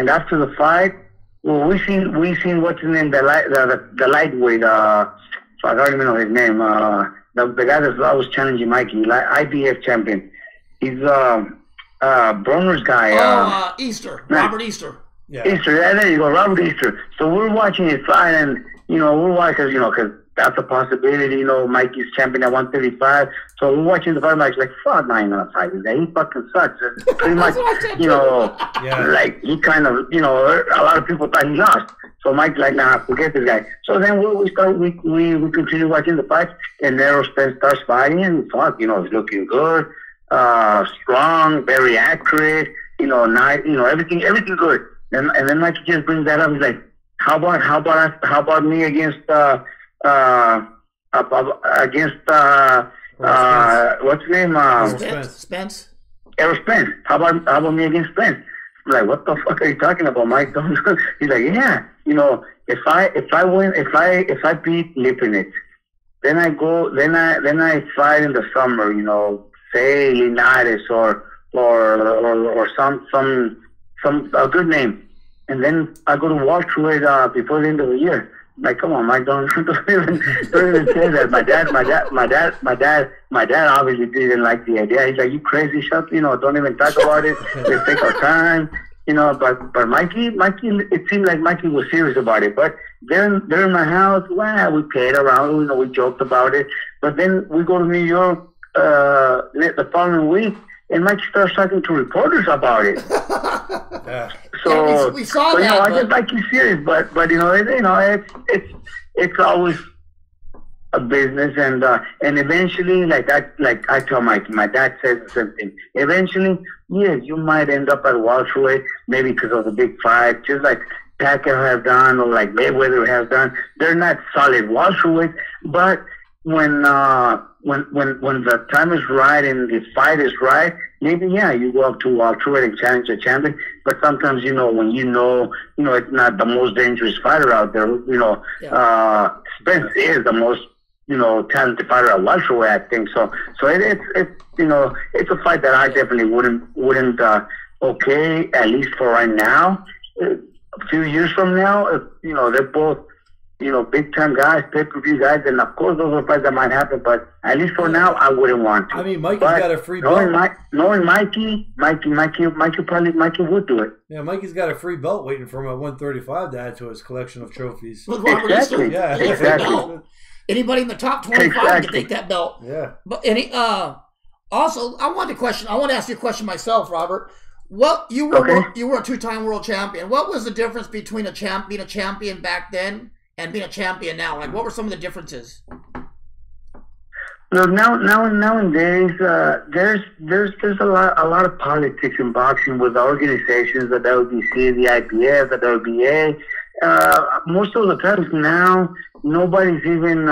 after the fight, well, we seen what's his name, the lightweight. So I don't even know his name. The guy that was challenging Mikey, IBF champion. He's Broner's guy. Easter, Robert Easter. Yeah. Easter. Yeah, there you go, Robert Easter. So we're watching his fight, and we're watching, because that's a possibility. You know, Mikey's champion at 135. So we're watching the fight, Mike's like, fuck, I ain't gonna fight this guy. He fucking sucks. And pretty much, you know, like he kind of, you know, a lot of people thought he lost. So Mike's like, nah, forget this guy. So then we continue watching the fight, and Errol Spence starts fighting, and fuck, you know, he's looking good, strong, very accurate, you know, nice, you know, everything good. And then Mikey just brings that up. He's like, how about me against what's his name? Spence. Errol Spence. How about me against Spence? I'm like, what the fuck are you talking about, Mike? He's like, yeah, you know, if I beat Lipinets, then I fight in the summer, you know, say Linares or some a good name, and then I go to welterweight before the end of the year. Like, come on, Mike, don't even say that. My dad obviously didn't like the idea. He's like, you crazy, shut, you know, don't even talk about it. Let's take our time, you know. But Mikey, it seemed like Mikey was serious about it. But they're in my house. Well, we played around, you know, we joked about it. But then we go to New York the following week, and Mikey starts talking to reporters about it. Yeah. So, yeah, we saw that. You know, I get Mikey serious, but you know, it's always a business, and eventually, like I tell Mikey, my dad says the same thing. Eventually, yes, you might end up at welterweight, maybe because of the big fight, just like Pacquiao has done or like Mayweather has done. They're not solid welterweight, but when the time is right and the fight is right, maybe you go up to welterweight and challenge the champion. But sometimes, you know, when you know it's not the most dangerous fighter out there. You know, Spence is the most, you know, talented fighter at welterweight, I think. So it's you know, it's a fight that I definitely wouldn't okay, at least for right now. A few years from now, you know, they're both, you know, big-time guys, pay-per-view guys, and of course those are fights that might happen, but at least for now, I wouldn't want to. I mean, Mikey's got a free belt. Knowing Mikey would do it. Yeah, Mikey's got a free belt waiting for him at 135 to add to his collection of trophies. Exactly. Yeah, exactly. Anybody in the top 25 can take that belt. Yeah. But also, I want to ask you a question myself, Robert. You were a two-time world champion. What was the difference between being a champion back then and being a champion now? Like, what were some of the differences? Look, nowadays, there's a lot of politics in boxing with the organizations, the WBC, the IPF, the WBA. Most of the times now, nobody's even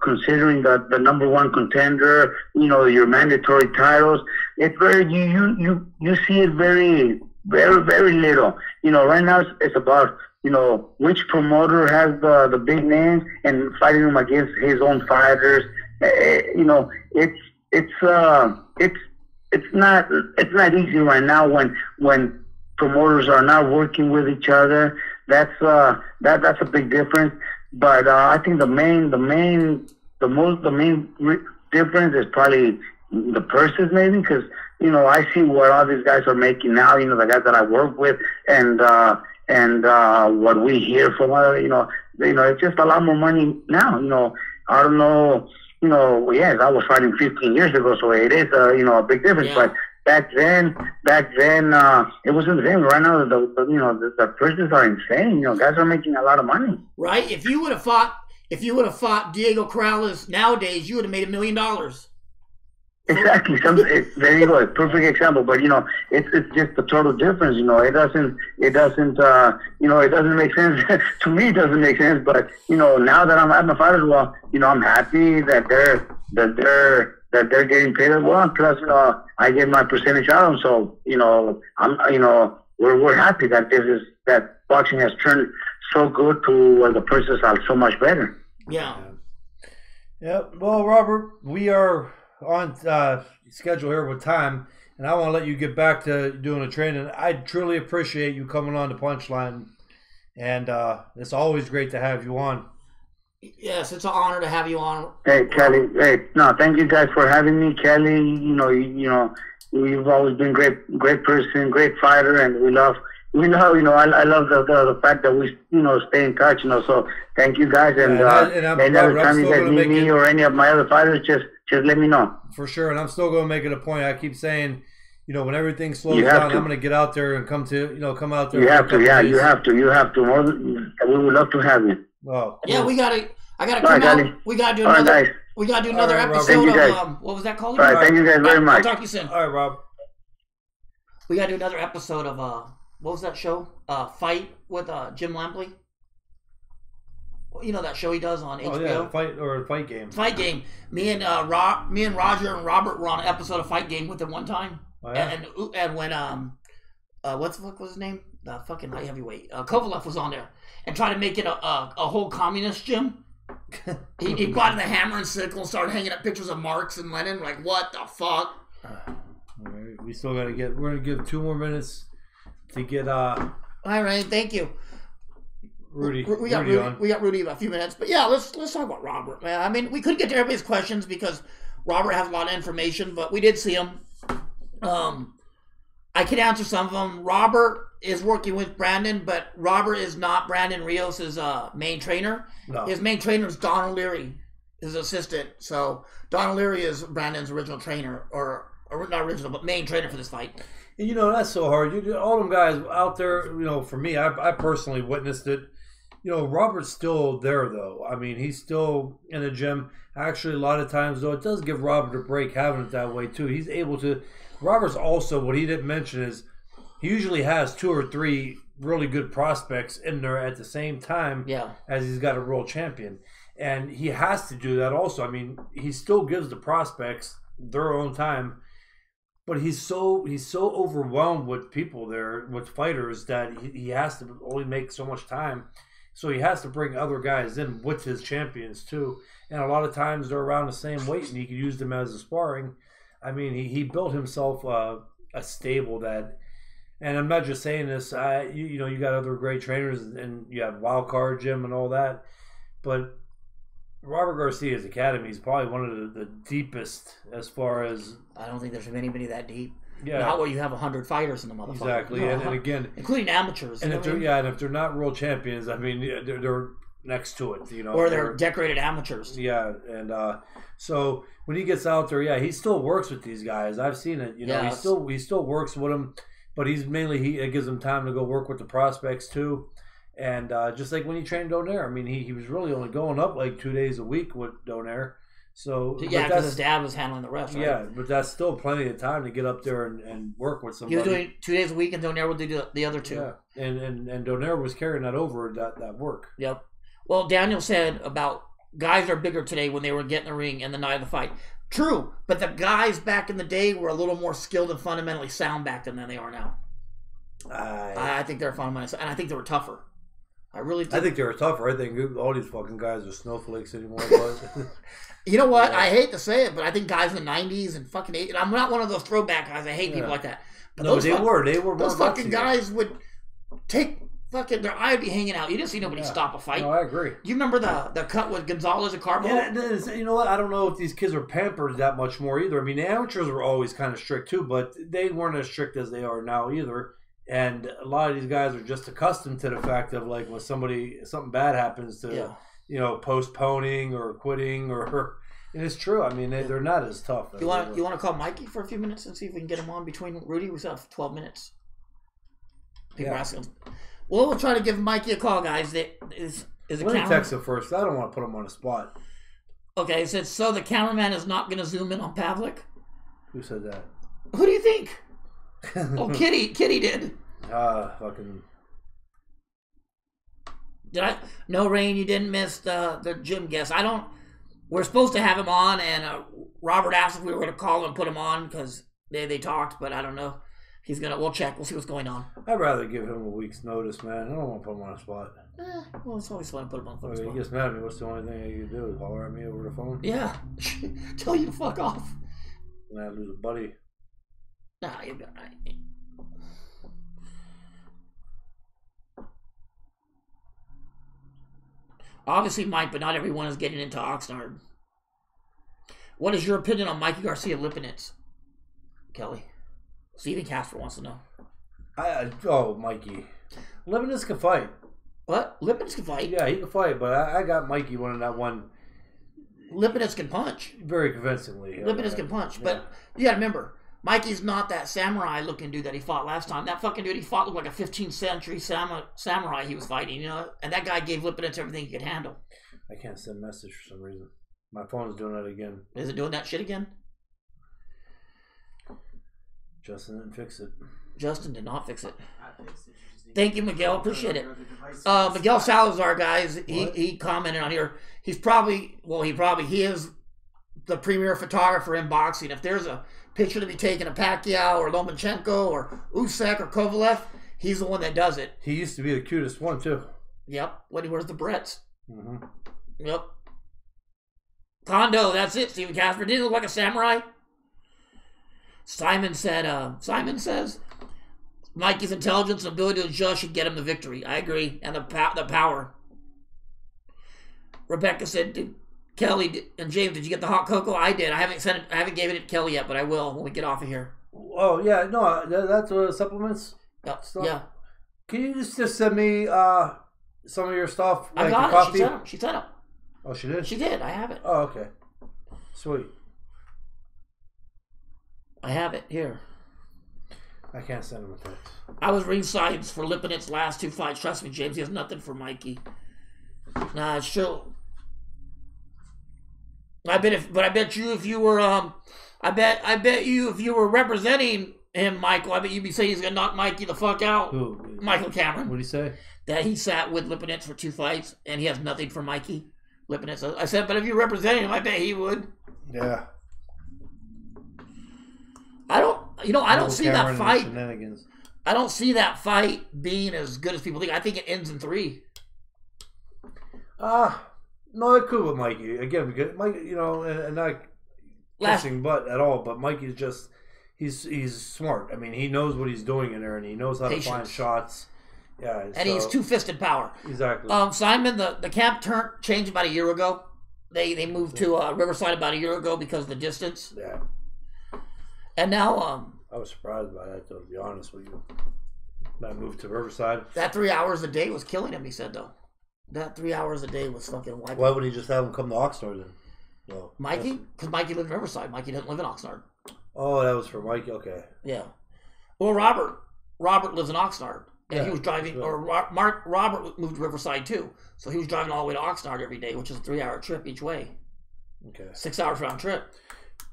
considering the number one contender. You know, your mandatory titles. It's very you see it very very little. You know, right now it's about, you know, which promoter has the big names and fighting them against his own fighters. You know, it's not easy right now when promoters are not working with each other. That's a big difference. But I think the main difference is probably the purses, maybe, because, you know, I see what all these guys are making now. You know, the guys that I work with, and what we hear from other, you know, it's just a lot more money now. You know, I don't know. You know, yes, I was fighting 15 years ago, so it is you know, a big difference. Yeah. But back then, it wasn't the same. Right now, the purses are insane. You know, guys are making a lot of money. Right. If you would have fought Diego Corrales nowadays, you would have made $1 million. Exactly. There you go. Perfect example. But, you know, it's just a total difference. You know, it doesn't you know, it doesn't make sense. To me, it doesn't make sense. But, you know, now that I'm at my fighters, well, you know, I'm happy that they're getting paid as well. Plus, you know, I get my percentage out of them. So, you know, we're happy that boxing has turned so good to where the purses are so much better. Yeah. Yeah. Well, Robert, we are on schedule here with time, and I want to let you get back to doing the training. I truly appreciate you coming on the Punchline, and it's always great to have you on. Yes, it's an honor to have you on. Hey, Kelly. Hey, no, thank you guys for having me, Kelly. You know, you've always been great person, great fighter, and we love I love the fact that we, stay in touch, so thank you guys, and every time you guys need me or any of my other fighters, just let me know. For sure, and I'm still going to make it a point. I keep saying, when everything slows down, I'm going to get out there and come out there. You have to, yeah, you have to. We would love to have you. Well, yeah, I gotta come out. We gotta do another. We gotta do another episode of what was that called? All right, thank you guys very much. I'll talk to you soon. All right, Rob. We gotta do another episode of what was that show? Fight with Jim Lampley. That show he does on HBO. Oh yeah, Fight Game. Fight Game. Me and Roger and Robert were on an episode of Fight Game with him one time. Oh, yeah? And when what the fuck was his name? The fucking light heavyweight Kovalev was on there and tried to make it a whole communist gym. he brought in the hammer and sickle and started hanging up pictures of Marx and Lenin. Like, what the fuck? All right, we still gotta get. We're gonna give 2 more minutes to get. All right, thank you, Rudy. We got Rudy in a few minutes, but yeah, let's talk about Robert, man. I mean, we couldn't get to everybody's questions because Robert has a lot of information, but we did see him. I can answer some of them. Robert is working with Brandon, but Robert is not Brandon Rios' main trainer. No. His main trainer is Don O'Leary, his assistant. So Don O'Leary is Brandon's original trainer, or not original, but main trainer for this fight. And that's so hard. All them guys out there, for me, I personally witnessed it. Robert's still there, though. I mean, he's still in the gym. Actually, a lot of times, though, it does give Robert a break having it that way, too. He's able to. Robert's also, what he didn't mention is he usually has 2 or 3 really good prospects in there at the same time as he's got a world champion. And he has to do that also. I mean, he still gives the prospects their own time, but he's so overwhelmed with people there, with fighters, that he has to only make so much time. So he has to bring other guys in with his champions too. And a lot of times they're around the same weight and he can use them as a sparring. I mean, he built himself a stable that, and I'm not just saying this, you got other great trainers and you have Wild Card Gym and all that, but Robert Garcia's academy is probably one of the deepest as far as. I don't think there's anybody that deep. Yeah. Not where you have 100 fighters in the motherfucker. Exactly, and again, including amateurs. And if they're not world champions, I mean, they're next to it, or they're decorated amateurs. Yeah, and so when he gets out there, he still works with these guys. I've seen it. He still works with them, but it gives him time to go work with the prospects too. And just like when he trained Donaire, I mean, he was really only going up like 2 days a week with Donaire. So because his dad was handling the rest, right? Yeah, but that's still plenty of time to get up there and work with somebody. He was doing 2 days a week, and Donaire would do the other 2. Yeah, and Donaire was carrying that over that work. Yep. Well, Daniel said about guys are bigger today when they were getting the ring and the night of the fight. True, but the guys back in the day were a little more skilled and fundamentally sound back then than they are now. I think they're fundamentally, and I think they were tougher. I really do. I think they were tougher. I think all these fucking guys are snowflakes anymore. But you know what? Yeah. I hate to say it, but I think guys in the 90s and fucking 80s, I'm not one of those throwback guys. I hate people like that. But they were. Those fucking guys would take fucking, their eye would be hanging out. You didn't see nobody stop a fight. No, I agree. You remember the cut with Gonzalez and Carbo? Yeah, you know what? I don't know if these kids are pampered that much more either. I mean, the amateurs were always kind of strict too, but they weren't as strict as they are now either. And a lot of these guys are just accustomed to the fact of like when something bad happens to, postponing or quitting or. And it's true. I mean, they're not as tough. You want to call Mikey for a few minutes and see if we can get him on between Rudy? We still have 12 minutes. People are asking. Well, we'll try to give Mikey a call, guys. Let me text him first. I don't want to put him on the spot. Okay, it said, so the cameraman is not going to zoom in on Pavlik? Who said that? Who do you think? Oh, Kitty did. Fucking. Did I? No, Rain, you didn't miss the gym guest. We're supposed to have him on, and Robert asked if we were going to call him and put him on because they talked, but I don't know. We'll check. We'll see what's going on. I'd rather give him a week's notice, man. I don't want to put him on a spot. Well, it's always fun to put him on the spot. He gets mad at me. What's the only thing you can do is holler at me over the phone? Yeah. Tell you to fuck off. And I lose a buddy. Nah, you're good. Right. Obviously, Mike, but not everyone is getting into Oxnard. What is your opinion on Mikey Garcia Lipinets? Kelly. Steven Casper wants to know. Mikey. Lipinets can fight. What? Lipinets can fight? Yeah, he can fight, but I got Mikey winning that one. Lipinets can punch. Very convincingly. Lipinets can punch. But you got to remember, Mikey's not that samurai-looking dude that he fought last time. That fucking dude he fought looked like a 15th century samurai he was fighting, you know? And that guy gave Lipinets everything he could handle. I can't send a message for some reason. My phone is doing that again. Is it doing that shit again? Justin didn't fix it. Justin did not fix it. I fixed it. Thank you, Miguel. Appreciate it. Miguel Salazar, guys, he commented on here. He is the premier photographer in boxing. If there's a picture to be taken of Pacquiao or Lomachenko or Usyk or Kovalev, he's the one that does it. He used to be the cutest one, too. Yep. When he wears the Bretts. Mm-hmm. Yep. Kondo, that's it, Stephen Casper. Didn't he look like a samurai? Simon says, Mikey's intelligence and ability to adjust should get him the victory. I agree. And the power. Rebecca said, Kelly and James, did you get the hot cocoa? I did. I haven't given it to Kelly yet, but I will when we get off of here. Oh, yeah. No, that's supplements. Yep. Stuff. Yeah. Can you just send me some of your stuff? I got it. She sent them. Oh, she did? She did. I have it. Oh, okay. Sweet. I have it here. I can't send him a text. I was ringside for Lipinets' last 2 fights. Trust me, James, he has nothing for Mikey. Nah, it's true. I bet you if you were representing him, Michael, I bet you'd be saying he's gonna knock Mikey the fuck out. Who? Michael Cameron. What did he say? That he sat with Lipinets for 2 fights and he has nothing for Mikey. Lipinets. I said, but if you represented him, I bet he would. Yeah. I don't see that fight. Shenanigans. I don't see that fight being as good as people think. I think it ends in 3. No, it could with Mikey. Again, because Mikey, and not kissing butt at all, but Mikey's just, he's smart. I mean, he knows what he's doing in there, and he knows how to find shots. Yeah. And he's two-fisted power. Exactly. Simon, the camp changed about a year ago. They moved to Riverside about a year ago because of the distance. Yeah. And now, I was surprised by that, though, to be honest with you. I moved to Riverside. That 3 hours a day was killing him, he said, though. That 3 hours a day was fucking wiping. Why wouldn't he just have him come to Oxnard then? Well, Mikey? Because Mikey lived in Riverside. Mikey doesn't live in Oxnard. Oh, that was for Mikey? Okay. Yeah. Well, Robert lives in Oxnard. And he was driving, or Robert moved to Riverside, too. So he was driving all the way to Oxnard every day, which is a 3-hour trip each way. Okay. 6 hours round trip.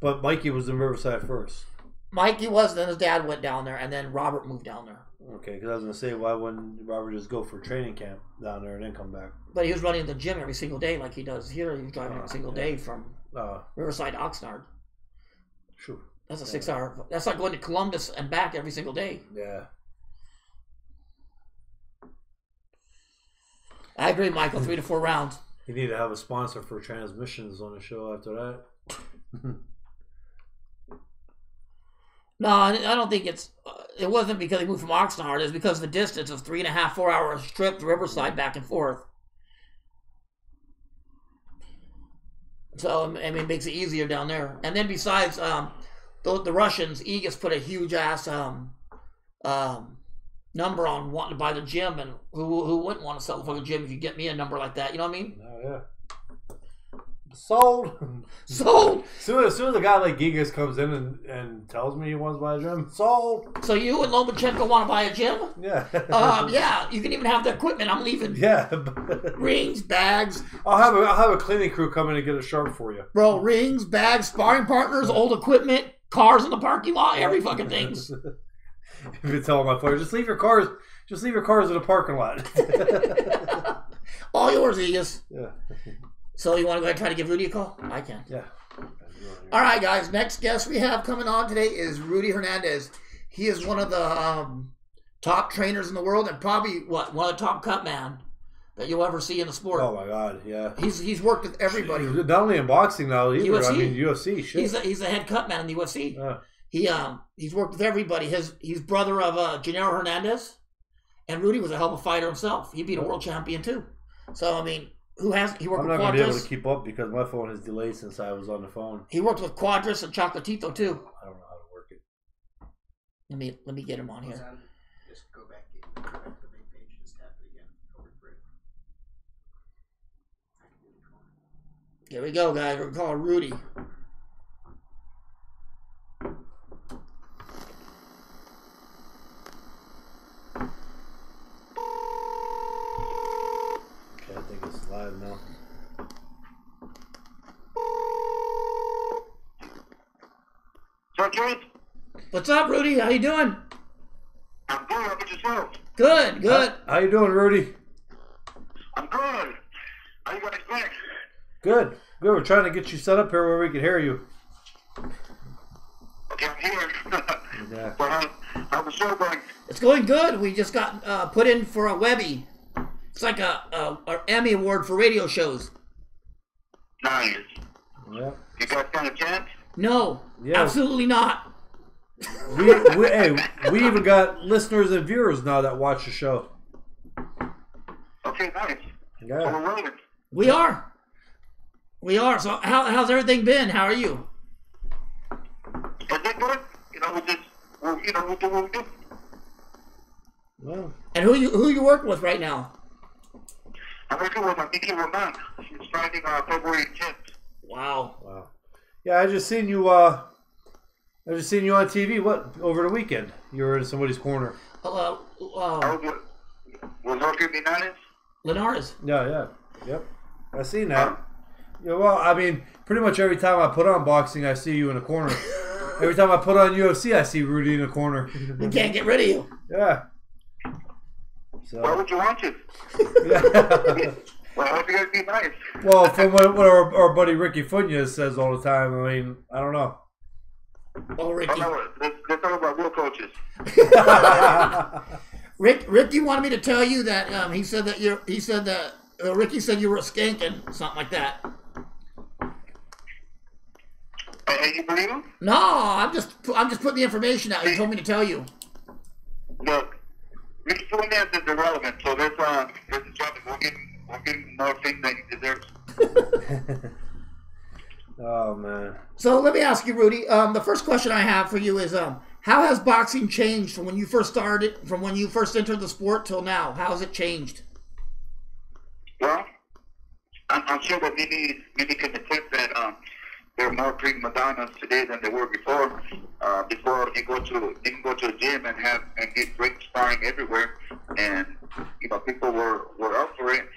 But Mikey was in Riverside first. Mikey was, then his dad went down there, and then Robert moved down there. Okay, because I was going to say, why wouldn't Robert just go for training camp down there and then come back? But he was running the gym every single day like he does here. He was driving every single day from Riverside to Oxnard. Sure. That's a 6 hour. That's like going to Columbus and back every single day. Yeah. I agree, Michael. 3 to 4 rounds. You need to have a sponsor for transmissions on the show after that. No, I don't think it wasn't because he moved from Oxnard. It's because of the distance of 3.5, 4 hour trip to Riverside back and forth. So, I mean, it makes it easier down there. And then besides, the Russians, Egas put a huge ass number on wanting to buy the gym, and who wouldn't want to sell the fucking gym if you get me a number like that? You know what I mean? Oh, yeah. Sold. Sold. As soon as a guy like Gigas comes in and tells me he wants to buy a gym, sold. So you and Lomachenko want to buy a gym? Yeah. Yeah. You can even have the equipment. I'm leaving. Yeah. Rings, bags. I'll have a cleaning crew come in and get a sharp for you, bro. Rings, bags, sparring partners, old equipment, cars in the parking lot, every fucking things. If you tell my player, just leave your cars in the parking lot. All yours, Egas. Yeah. So you want to go ahead and try to give Rudy a call? I can. Yeah. All right, guys. Next guest we have coming on today is Rudy Hernandez. He is one of the top trainers in the world, and probably one of the top cut man that you'll ever see in the sport. Oh my God, yeah. He's worked with everybody. Not only in boxing now, either. UFC. I mean UFC. Shit. He's a head cut man in the UFC. He's worked with everybody. He's brother of Gennaro Hernandez, and Rudy was a hell of a fighter himself. He beat a world champion too. So I mean. He worked with Quadras. I'm not going to be able to keep up because my phone has delayed since I was on the phone. He worked with Quadras and Chocolatito too. I don't know how to work it. Let me get him on here. just go back to the main page and just tap it again over for it. Here we go, guys. We're calling Rudy. Okay, I think it's live now. What's up, Rudy? How you doing? I'm good. How about yourself? Good, good. How you doing, Rudy? I'm good. How you guys doing? Good. Good. We're trying to get you set up here where we can hear you. Okay, I'm here. Yeah. But how's the show going? It's going good. We just got put in for a Webby. It's like a Emmy award for radio shows. Nice. Yeah. You guys got a chance? No, Yeah. absolutely not. We even got listeners and viewers now that watch the show. Okay, nice. So Yeah. we're rolling. We are. We are. So how's everything been? How are you? Is it good? You know, we do what we do. Well, And who you working with right now? I'm working with Rudy Hernandez. She's starting February 10th. Wow. wow. Yeah, I just seen you. I just seen you on TV. What over the weekend? You were in somebody's corner. I was Rudy Hernandez. Linares. Yeah. Yep. I seen that. Yeah. Well, I mean, pretty much every time I put on boxing, I see you in a corner. Every time I put on UFC, I see Rudy in a corner. We can't get rid of you. Yeah. Why So. would you want to? Yeah. Well, I hope you guys be nice. Well, from what our buddy Ricky Funes says all the time, I mean, I don't know. Oh, Ricky. Oh, no, let's talk about real coaches. Rick, you wanted me to tell you that he said that Ricky said you were a skank and something like that. And you believe him? No, I'm just putting the information out. He told me to tell you. Look, Ricky Hernandez is irrelevant, so let's drop it. We'll give him more things that he deserves. Oh man. So let me ask you, Rudy. The first question I have for you is, how has boxing changed from when you first started, from when you first entered the sport till now? How has it changed? Well, I'm sure that many can attest that there are more prima donnas today than there were before. Before you can go to a gym and get great sparring everywhere, and people were up for it.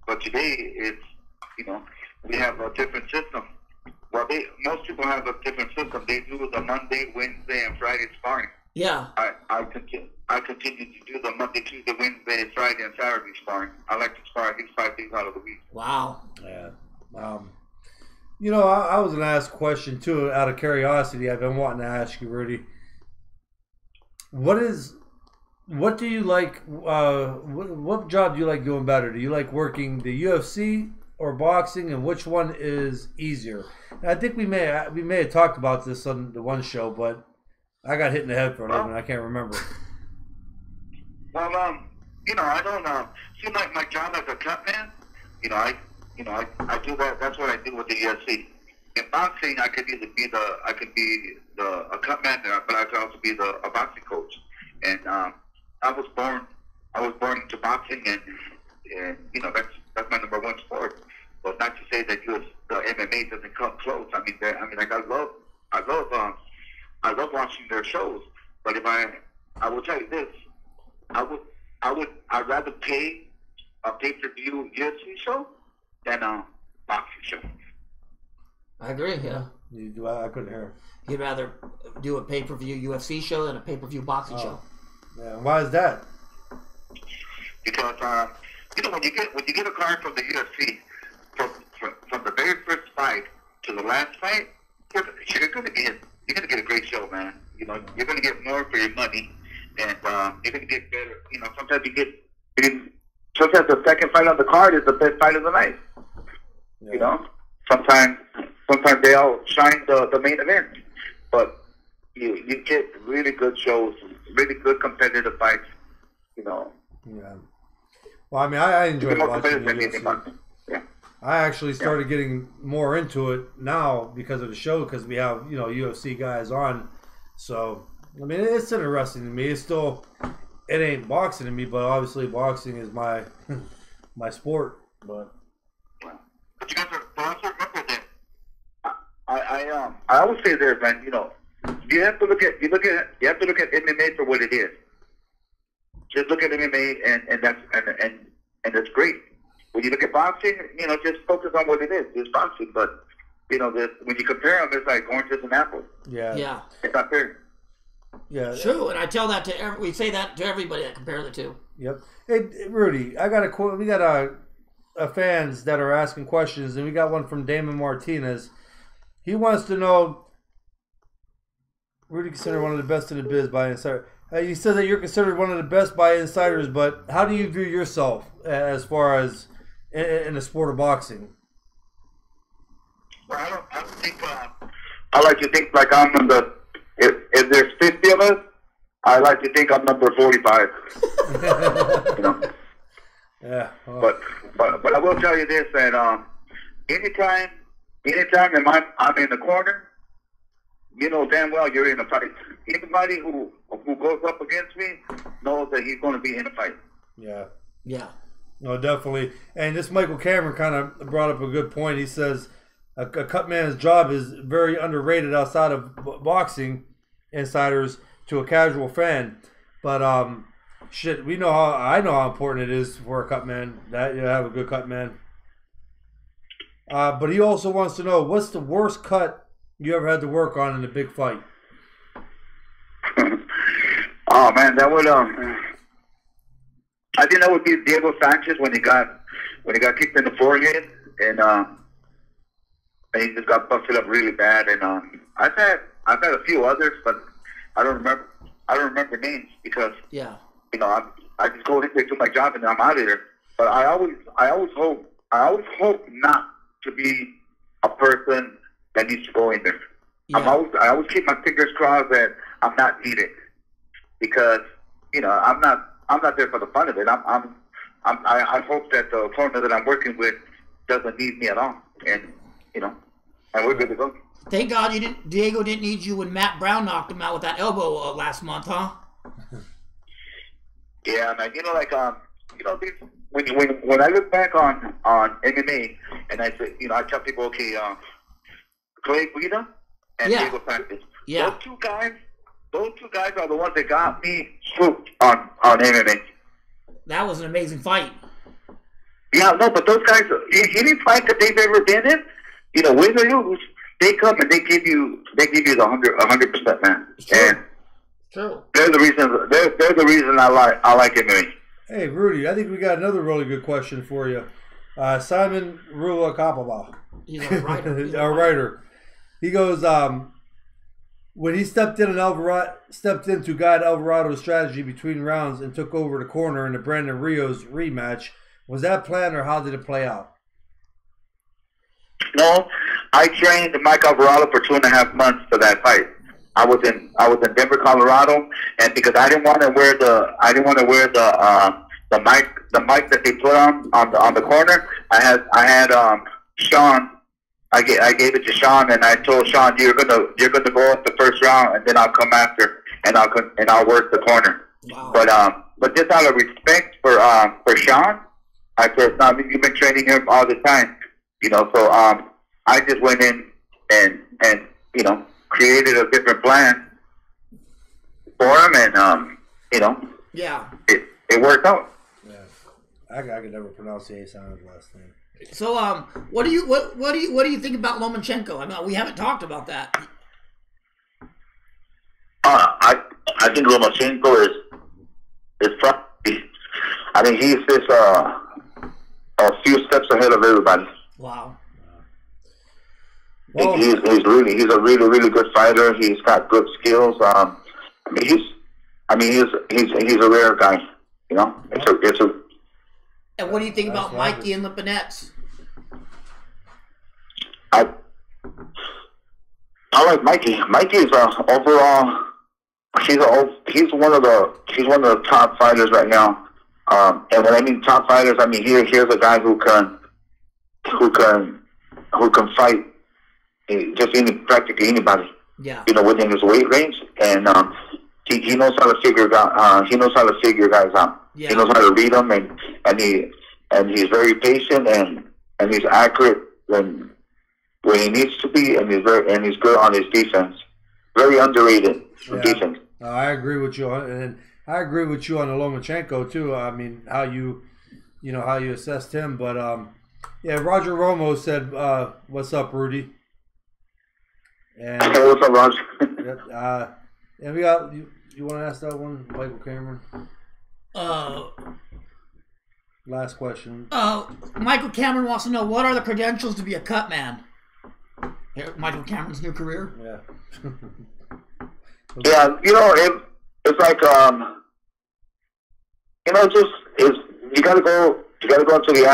But today it's we have a different system. Well, most people have a different system. They do the Monday, Wednesday, and Friday sparring. Yeah. I continue to do the Monday, Tuesday, Wednesday, Friday, and Saturday sparring. I like to spar at least 5 days out of the week. Wow. Yeah. I was gonna ask a question too, out of curiosity. I've been wanting to ask you, Rudy. What do you like? What job do you like doing better? Do you like working the UFC or boxing, and which one is easier? And I think we may have talked about this on the one show, but I got hit in the head for a living. I can't remember. Well, I don't seem like my job as a cut man. I do that. That's what I do with the UFC. In boxing, I could either be a cut man, but I could also be a boxing coach. And I was born into boxing, and that's my number one sport. But not to say that the MMA doesn't come close. I love watching their shows. But I will tell you this, I'd rather pay a pay-per-view UFC show than a boxing show. I agree. Yeah. You do. I couldn't hear. You'd rather do a pay-per-view UFC show than a pay-per-view boxing show. Yeah. Why is that? Because when you get a card from the UFC, from the very first fight to the last fight, you're gonna get a great show, man. You're gonna get more for your money, and you're gonna get better. Sometimes the second fight on the card is the best fight of the night. Yeah. Sometimes they outshine the main event, but you get really good shows, really good competitive fights. Yeah. Well, I mean, I enjoy watching the UFC. Yeah. I actually started getting more into it now because of the show, because we have UFC guys on. So I mean, it's interesting to me. It's still, it ain't boxing to me, but obviously boxing is my my sport. But you guys also remember that. I always say there, man. You know, you have to look at MMA for what it is. Just look at MMA, and that's great. When you look at boxing, you know, just focus on what it is. It's boxing, but you know, when you compare them, it's like oranges and apples. Yeah. It's not fair. Yeah. True, and I tell that to we say that to everybody that compare the two. Yep. Hey, Rudy, I got a quote. We got a fans that are asking questions, and we got one from Damon Martinez. He wants to know, Rudy considered one of the best in the biz by insider. You said that you're considered one of the best by insiders, but how do you view yourself as far as in the sport of boxing? Well, I don't think. I like to think like I'm in the. If there's 50 of us, I like to think I'm number 45. You know. Yeah. Well. But I will tell you this, that anytime I'm in the corner, you know damn well you're in a fight. Anybody who goes up against me knows that he's going to be in a fight. Yeah. Yeah. No, definitely. And this Michael Cameron kind of brought up a good point. He says a cut man's job is very underrated outside of boxing insiders to a casual fan. But shit, I know how important it is for a cut man that you have a good cut man. But he also wants to know, what's the worst cut you ever had to work on in a big fight? Oh man, that would I think that would be Diego Sanchez when he got kicked in the forehead and he just got busted up really bad. And I've had a few others, but I don't remember names because you know I just go in there, do my job, and I'm out of there. But I always hope not to be a person that needs to go in there. Yeah. I always keep my fingers crossed that I'm not needed, because you know I'm not there for the fun of it. I hope that the opponent that I'm working with doesn't need me at all, and you know, and we're good to go. Thank God Diego didn't need you when Matt Brown knocked him out with that elbow last month, huh? Yeah, man. You know, like you know, when I look back on MMA, and I say, you know, I tell people, okay, Clay Guida and Diego Sanchez. Yeah. Those two guys are the ones that got me hooked on MMA. That was an amazing fight. Yeah, no, but those guys, any fight that they've ever been in, you know, win or lose, they come and they give you the 100%, man. True. And True. They're the reason I like MMA. Hey, Rudy, I think we got another really good question for you. Simon Rula Kapaba. He's a writer. Our writer. He goes, when he stepped into guide Alvarado's strategy between rounds and took over the corner in the Brandon Rios rematch, was that planned or how did it play out? No, I trained Mike Alvarado for 2.5 months for that fight. I was in Denver, Colorado, and because I didn't want to wear the mic that they put on the corner, I had Sean. I gave it to Sean, and I told Sean, you're gonna go up the first round, and then I'll come after, and I'll work the corner. Wow. But just out of respect for Sean, I said, no, you've been training him all the time, you know. So I just went in and you know, created a different plan for him, and you know, yeah, it worked out. Yeah, I could never pronounce the A-sound last name. So, what do you think about Lomachenko? I mean, we haven't talked about that. I think Lomachenko is probably, I mean, he's just a few steps ahead of everybody. Wow. Well, he's a really good fighter. He's got good skills. I mean, he's a rare guy. You know, it's a. And what do you think about Mikey and Lipinets? I like Mikey. Mikey is overall. He's one of the top fighters right now. And when I mean top fighters, I mean here's a guy who can fight practically anybody. Yeah. You know, within his weight range, and he knows how to figure guys out. Yeah. He knows how to read them, and he's very patient and he's accurate when he needs to be, and he's good on his defense. Very underrated defense. I agree with you, and I agree with you on the Lomachenko too. I mean, how you assessed him, but yeah, Roger Romo said, "What's up, Rudy?" And hey, what's up, Roger? and we got you. You want to ask that one, Michael Cameron? Last question. Michael Cameron wants to know, what are the credentials to be a cut man? Here, Michael Cameron's new career. Yeah. Yeah, it's like you gotta go to the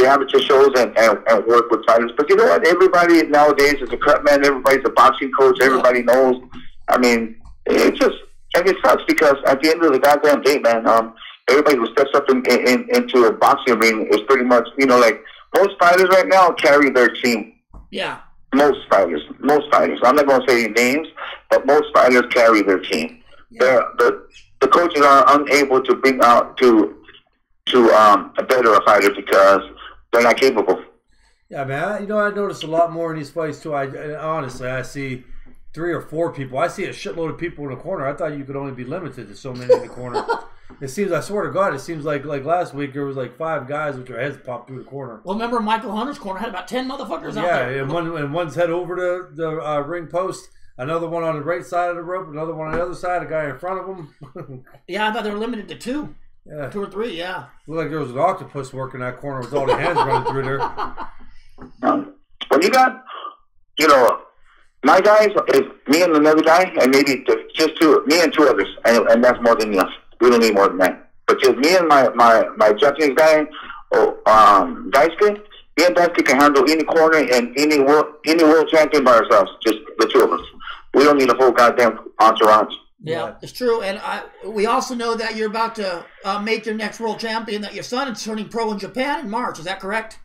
amateur shows and work with fighters. But you know what? Everybody nowadays is a cut man. Everybody's a boxing coach. Everybody knows. I mean, it sucks because at the end of the goddamn day, man, everybody who steps up into a boxing ring is pretty much, like most fighters right now carry their team. Yeah. Most fighters. I'm not going to say names, but most fighters carry their team. Yeah. The coaches are unable to bring out to better a fighter because they're not capable. Yeah, man. I noticed a lot more in these fights too. Honestly, I see 3 or 4 people. I see a shitload of people in the corner. I thought you could only be limited to so many in the corner. It seems, I swear to God, it seems like last week there was like 5 guys with their heads popped through the corner. Well, remember Michael Hunter's corner had about 10 motherfuckers out there. Yeah, and one's head over the ring post, another one on the right side of the rope, another one on the other side, a guy in front of them. Yeah, I thought they were limited to 2. Yeah. 2 or 3, yeah. Looked like there was an octopus working that corner with all the hands running through there. When you got, my guys is me and another guy, and maybe just me and 2 others, and that's more than enough. We don't need more than that. But just me and my Japanese guy, Daisuke, me and Daisuke can handle any corner and any world champion by ourselves. Just the 2 of us. We don't need a whole goddamn entourage. Yeah, it's true. And we also know that you're about to make your next world champion, that your son is turning pro in Japan in March. Is that correct?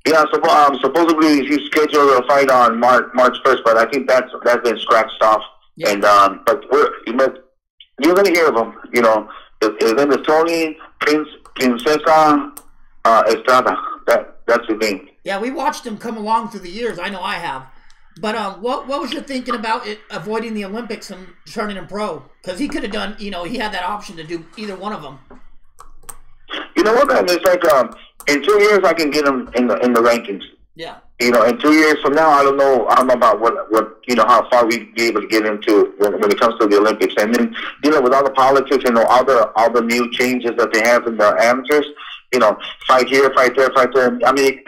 Yeah, supposedly he's scheduled a fight on March 1st, but I think that's been scratched off. Yeah. And but you're gonna hear of him. His name is Tony Princesa Estrada. That's his name. Yeah, we watched him come along through the years. I know I have. But what was your thinking about avoiding the Olympics and turning him pro? Because he could have done, he had that option to do either one of them. You know what, man? It's like in 2 years I can get him in the rankings. Yeah. In 2 years from now, I don't know about what how far we'd be able to get into when it comes to the Olympics. And then with all the politics and all the new changes that they have in the amateurs, fight here, fight there, fight there. I mean,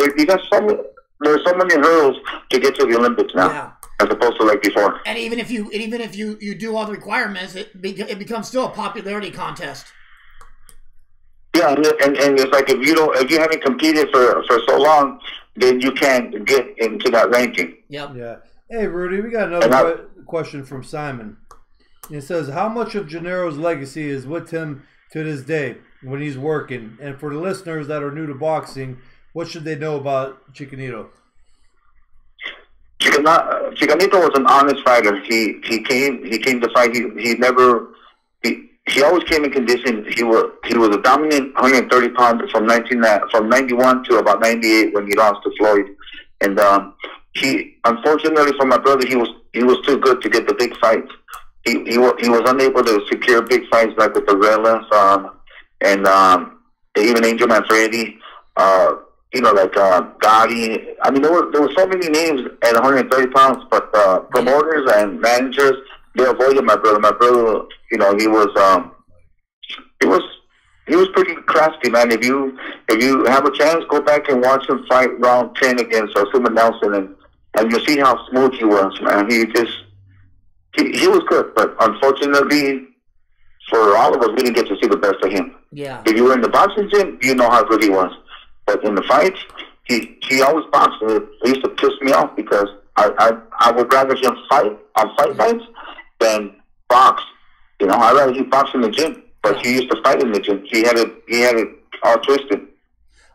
there's so many hurdles to get to the Olympics now, as opposed to like before. And even if you do all the requirements, it becomes still a popularity contest. Yeah, and it's like if you haven't competed for so long, then you can't get into that ranking. Yep. Yeah. Hey, Rudy, we got another question from Simon. It says, how much of Gennaro's legacy is with him to this day when he's working? And for the listeners that are new to boxing, what should they know about Chicanito? Chicanito was an honest fighter. He came to fight. He always came in condition. He was a dominant 130 pounder from 91 to about 98 when he lost to Floyd. And he, unfortunately for my brother, he was too good to get the big fights. He was unable to secure big fights like with the Relas and even Angel Manfredi. Like Gotti. I mean, there were so many names at 130 pounds, but promoters and managers, they avoided my brother. My brother, he was pretty crafty, man. If you have a chance, go back and watch him fight round 10 against Suma Nelson, and you'll see how smooth he was, man. He was good, but unfortunately for all of us, we didn't get to see the best of him. Yeah. If you were in the boxing gym, you know how good he was. But in the fights, he always boxed. It used to piss me off because I would rather him fight on fights than box. I'd rather he boxed in the gym. But he used to fight in the gym. He had it all twisted.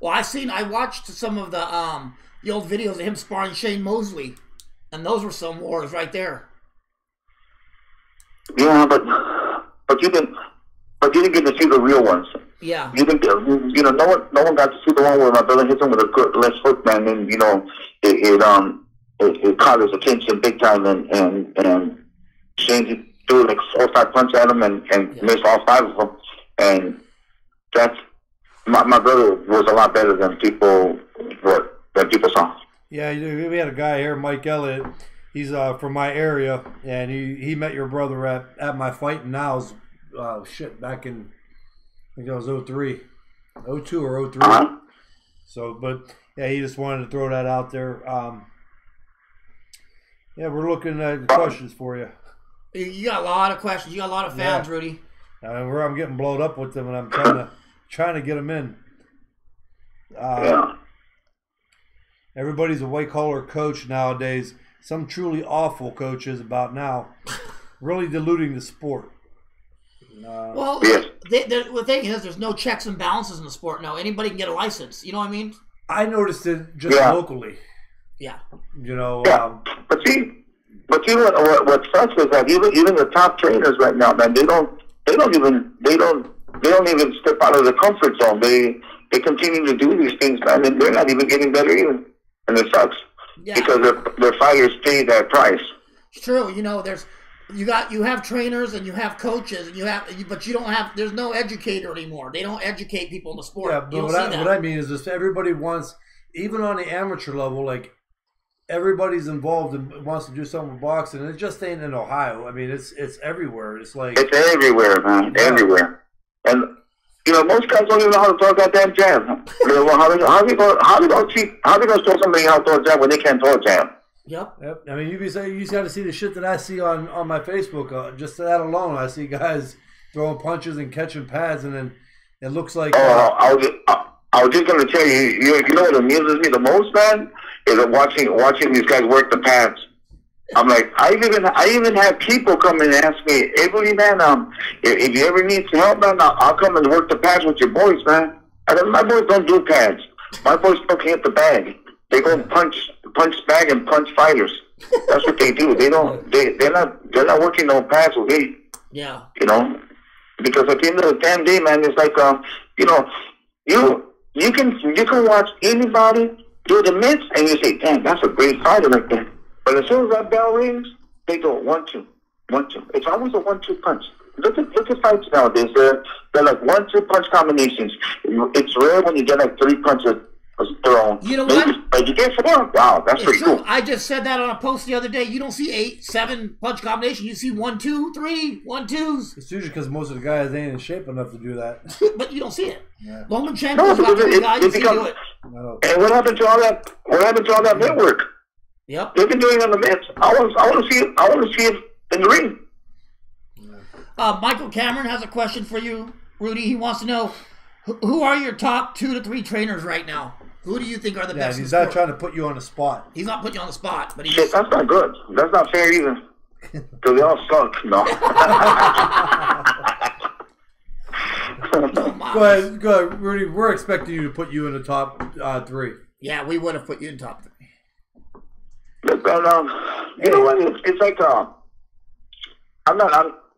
Well, I watched some of the old videos of him sparring Shane Mosley, and those were some wars right there. Yeah, but you didn't get to see the real ones. Yeah. You didn't, no one got to see the one where my brother hits him with a good left hook, man, and it caught his attention big time, and Shane threw like 4 or 5 punches at him and missed all 5 of them, and that's my brother was a lot better than people saw. Yeah, we had a guy here, Mike Elliott. He's from my area, and he met your brother at my fight in Niles. Back in, I think that was 03, 02 or 03. So, but yeah, he just wanted to throw that out there. Yeah, we're looking at questions for you. You got a lot of questions. You got a lot of fans, Yeah. Rudy. I'm getting blowed up with them, and I'm trying to get them in. Yeah. Everybody's a white collar coach nowadays. Some truly awful coaches about now, really diluting the sport. Well, the thing is, there's no checks and balances in the sport now. Anybody can get a license. You know what I mean? I noticed it just locally. Yeah. But see what sucks is that even the top trainers right now, man, they don't even step out of the comfort zone. They continue to do these things, man, and they're not even getting better either, and it sucks because their fighters pay that price. It's true. You have trainers and you have coaches and but you don't have. There's no educator anymore. They don't educate people in the sport. Yeah, but what I mean is, everybody wants, even on the amateur level, like everybody's involved and wants to do something with boxing. It just ain't in Ohio. I mean, it's everywhere. It's everywhere, man, everywhere. And most guys don't even know how to throw a goddamn jab. How they gonna show somebody how to throw a jab when they can't throw a jab? Yep. I mean, you just got to see the shit that I see on my Facebook. Just that alone, I see guys throwing punches and catching pads, and then it looks like. I was just gonna tell you. You know what amuses me the most, man, is watching these guys work the pads. I'm like, I even have people come in and ask me, "Hey, Rudy, man, if you ever need some help, man, I'll come and work the pads with your boys, man." My boys don't do pads. My boys don't hit the bag. They go punch bag and punch fighters. That's what they do. They're not working no pads with me. Yeah. Because at the end of the damn day, man, it's like you can watch anybody do the mitts and you say, "Damn, that's a great fighter right there." But as soon as that bell rings, they go 1, 2, 1, 2. It's always a 1, 2 punch. Look at fights nowadays. They're like 1, 2 punch combinations. It's rare when you get like 3 punches thrown. You know what? But you get 4. Wow, that's pretty cool. I just said that on a post the other day. You don't see 8, 7 punch combinations. You see 1, 2, 3, 1, 2s. It's usually because most of the guys ain't in shape enough to do that. But you don't see it. Yeah. Lomachenko's about the guy you see do it. And what happened to all that? What happened to all that mitt work? Yep. They've been doing it on the mitts. I want to see it. I want to see it in the ring. Michael Cameron has a question for you, Rudy. He wants to know who are your top 2 to 3 trainers right now. Who do you think are the best? He's not trying to put you on the spot. He's not putting you on the spot, but Shit, that's not good. That's not fair either. Because they all suck. No. Go ahead, Rudy. We're expecting you to put you in the top 3. Yeah, we would have put you in top 3. Look, you know what? It's like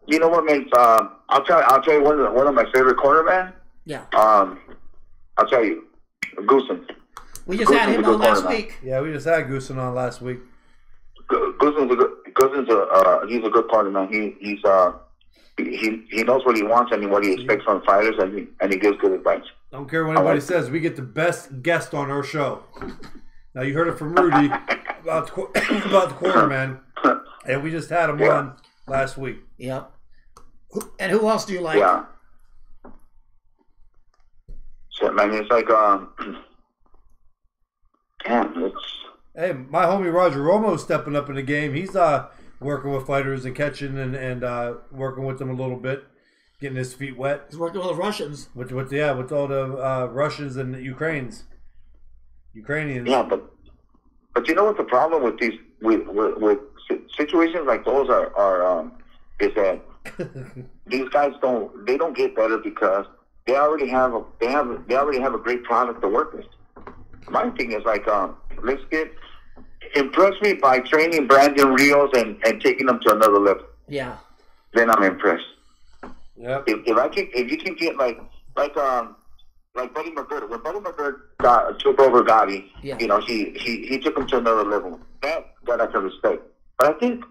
you know what makes I'll tell you one of my favorite cornermen. Yeah. I'll tell you, Goosen. We just had him on last week. Yeah, we just had Goosen on last week. He's a good corner, man. He knows what he wants and what he expects from fighters, and he gives good advice. I don't care what anybody says. We get the best guest on our show. Now you heard it from Rudy about the corner man, and we just had him on last week. Yep. And who else do you like? Yeah. Shit, man, it's like Hey, my homie Roger Romo's stepping up in the game. He's working with fighters and catching and working with them a little bit, getting his feet wet. He's working with the Russians. With all the Russians and the Ukrainians. Yeah, but you know what the problem with these with situations like those are is that these guys don't get better because they already have a great product to work with. My thing is like impress me by training Brandon Rios and taking them to another level. Yeah. Then I'm impressed. Yep. If you can get like Buddy McGirt, when Buddy McGirt took over Gotti, you know, he took him to another level. That I can respect. But I think,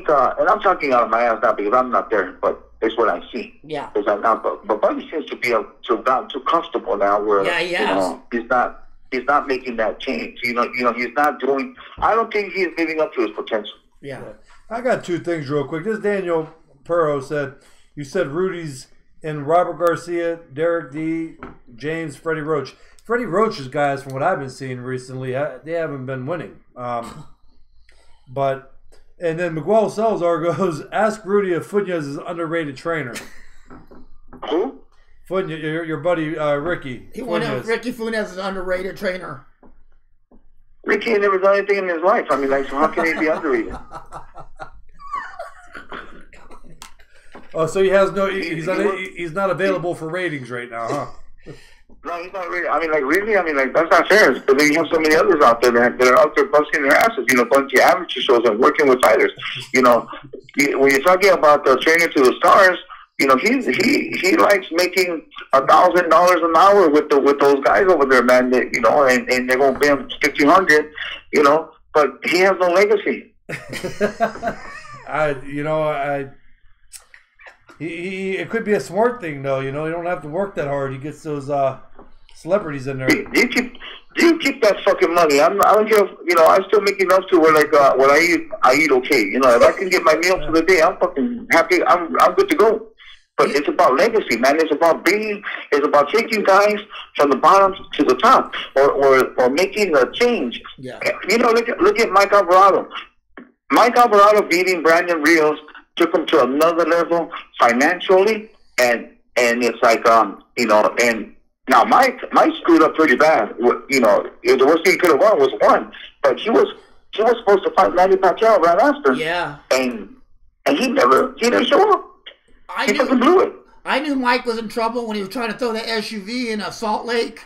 and I'm talking out of my ass now because I'm not there, but it's what I see. Yeah. But Buddy seems to be gotten too comfortable now, where you know, he's not making that change. You know, he's not doing. I don't think he's living up to his potential. Yeah. I got two things real quick. This Daniel Perro said, you said Rudy's in Robert Garcia, Derek D, James, Freddie Roach. Freddie Roach's guys, from what I've been seeing recently, they haven't been winning. But and then Miguel Salazar goes, ask Rudy if Funes is an underrated trainer. Who? Funes, your buddy Ricky. He went out. Ricky Funes is an underrated trainer. Ricky ain't never done anything in his life. I mean, like, so how can he be underrated? Oh, so he has no. He's not available for ratings right now, huh? No, he's not really. I mean, like, really? I mean, like, that's not fair. But then you have so many others out there that are out there busting their asses, you know, going to amateur shows and working with fighters. You know, when you're talking about the trainer to the stars, you know, he likes making $1,000 an hour with those guys over there, man. That, you know, and they're gonna pay him $1,500, you know, but he has no legacy. It could be a smart thing, though. You know, you don't have to work that hard. He gets those celebrities in there. You keep that fucking money. I don't care. You know, I still make enough to where, like, when I eat okay. You know, if I can get my meal for the day, I'm fucking happy. I'm good to go. But it's about legacy, man. It's about taking guys from the bottom to the top, or making a change. Yeah. You know, look at Mike Alvarado. Mike Alvarado beating Brandon Rios took him to another level financially, and it's like you know, and now Mike screwed up pretty bad. You know, the worst thing he could have won was one, but he was supposed to fight Manny Pacquiao right after. Yeah. And he didn't show up. He fucking blew it. I knew Mike was in trouble when he was trying to throw the SUV in a Salt Lake.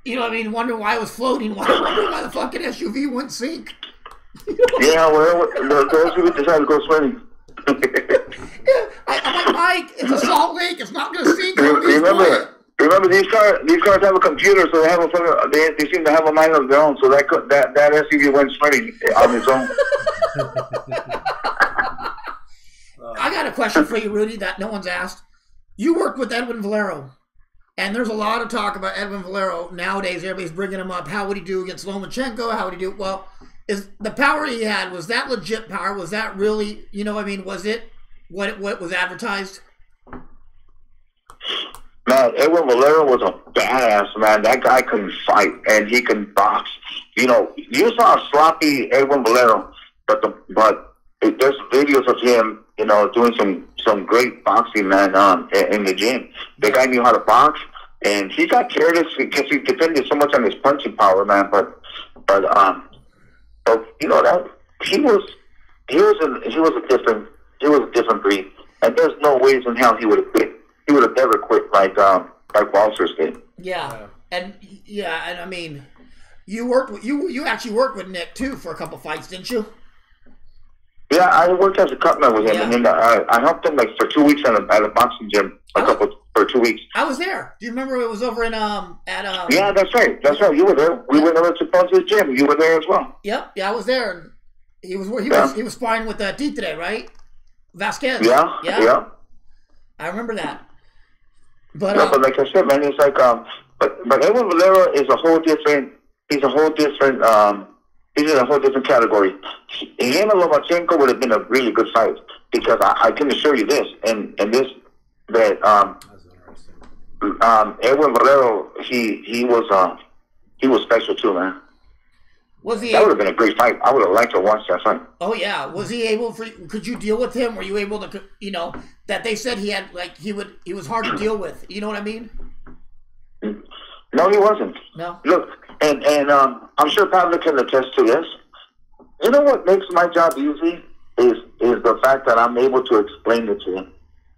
You know what I mean? Wondering why it was floating. Wondering why the fucking SUV wouldn't sink. Yeah, well, the SUV decided to go swimming. I'm like, Mike, it's a Salt Lake. It's not going to sink. Remember, these cars have a computer, so they seem to have a mind of their own. So that SUV went swimming on its own. I got a question for you, Rudy, that no one's asked. You worked with Edwin Valero, and there's a lot of talk about Edwin Valero nowadays. Everybody's bringing him up. How would he do against Lomachenko? How would he do? Well, is the power he had, was that legit power? Was that really, you know what I mean, was it what was advertised? Man, Edwin Valero was a badass, man. That guy can fight, and he can box. You know, you saw a sloppy Edwin Valero, but there's videos of him, you know, doing some great boxing, man, in the gym. The guy knew how to box, and he got careless because he depended so much on his punching power, man. But you know that he was a different breed, and there's no ways in hell he would have quit. He would have never quit like Walters did. Yeah, and I mean, you actually worked with Nick too for a couple fights, didn't you? Yeah, I worked as a cutman with him, and then I helped him like for 2 weeks at a boxing gym. For 2 weeks. I was there. Do you remember it was over in Yeah, that's right. That's right. You were there. We went over to Ponce's gym. You were there as well. Yep. Yeah, I was there. He was sparring with Tite, right? Vasquez. Yeah. I remember that. But but like I said, man, it's like but Edwin Valero is a whole different. He's in a whole different category. Him and Lomachenko would have been a really good fight, because I can assure you this, that Edwin Valero, he was special too, man. Was he? That would have been a great fight. I would have liked to watch that fight. Oh yeah, was he able? Could you deal with him? Were you able to? You know that they said he had he was hard to deal with. You know what I mean? No, he wasn't. No. Look, and I'm sure Pavlik can attest to this. You know what makes my job easy is the fact that I'm able to explain it to him.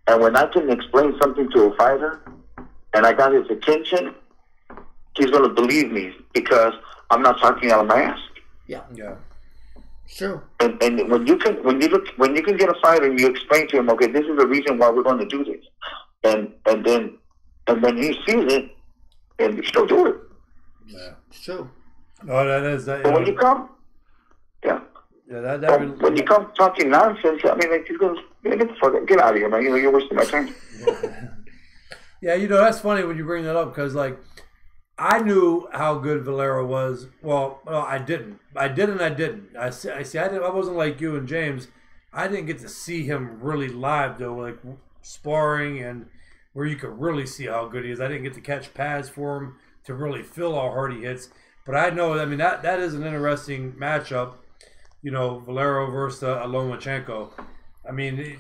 And when I can explain something to a fighter, and I got his attention, he's going to believe me, because I'm not talking out of my ass. Yeah. True. And when you can get a fighter and you explain to him, okay, this is the reason why we're going to do this, and then he sees it, and he'll do it. Yeah, it's true. Oh, that is that. But when you come, yeah, when you come talking nonsense, I mean, like, you go, get the fuck, get out of here, man. You know, you're wasting my time. Yeah, you know, that's funny when you bring that up because, like, I knew how good Valero was. Well, I didn't. I didn't. I wasn't like you and James. I didn't get to see him really live though, like sparring and where you could really see how good he is. I didn't get to catch pads for him to really feel how hard he hits. But I know. I mean, that is an interesting matchup. You know, Valero versus Lomachenko. I mean.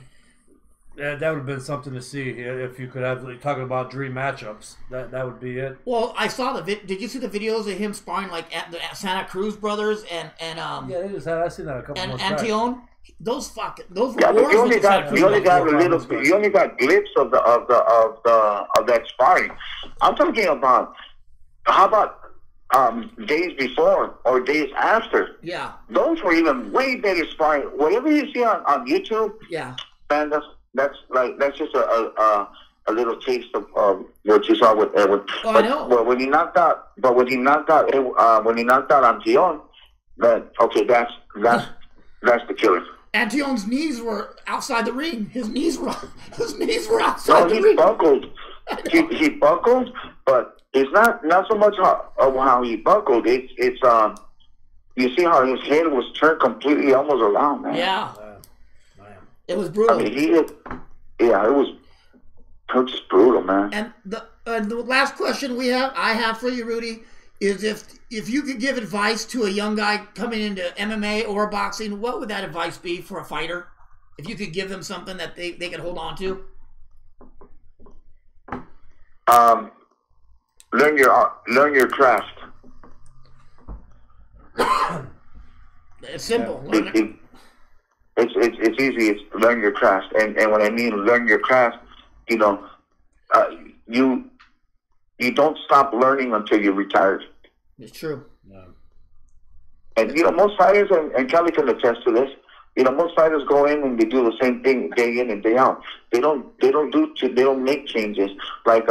That would have been something to see if you could have talking about dream matchups. That would be it. Well, I saw did you see the videos of him sparring like at the Santa Cruz brothers and yeah, they just had. I seen that a couple and months Antion? back. Those wars. Yeah, but you only got a glimpse of that sparring. I'm talking about how about days before or days after. Yeah, those were even way better sparring. Whatever you see on YouTube. Yeah, man, that's just a little taste of what you saw with Edwin. Oh, I know. But when he knocked out Antion, then okay, that's the killer. Antion's knees were outside the ring. His knees were outside the ring. Buckled. He buckled, but it's not so much how he buckled. It's you see how his head was turned completely almost around, man. Yeah. It was brutal. I mean, it was just brutal, man. And the last question I have for you, Rudy, is if you could give advice to a young guy coming into MMA or boxing, what would that advice be for a fighter? If you could give them something that they could hold on to? Learn your craft. It's simple. It's easy. It's learn your craft, and when I mean learn your craft, you know, you don't stop learning until you're retired. It's true. Yeah. And you know, most fighters, and Kelly can attest to this. You know, most fighters go in and they do the same thing day in and day out. They don't make changes. Like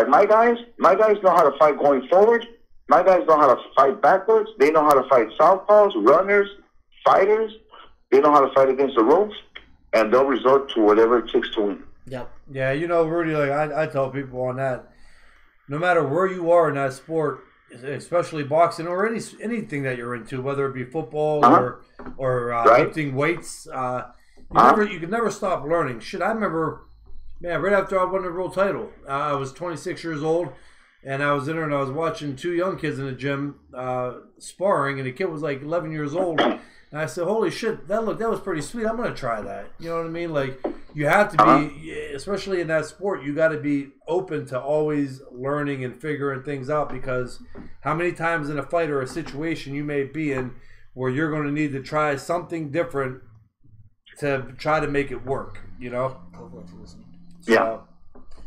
my guys know how to fight going forward. My guys know how to fight backwards. They know how to fight southpaws, runners, fighters. They know how to fight against the ropes, and they'll resort to whatever it takes to win. Yep. Yeah, you know, Rudy, like I tell people on that, no matter where you are in that sport, especially boxing or anything that you're into, whether it be football or right. lifting weights, you can never stop learning. Shit, I remember, man, right after I won the world title, I was 26 years old, and I was in there and I was watching two young kids in the gym sparring, and the kid was like 11 years old. And I said, holy shit, that was pretty sweet. I'm going to try that. You know what I mean? Like, you have to be, especially in that sport, you got to be open to always learning and figuring things out, because how many times in a fight or a situation you may be in where you're going to need to try something different to try to make it work, you know? Yeah.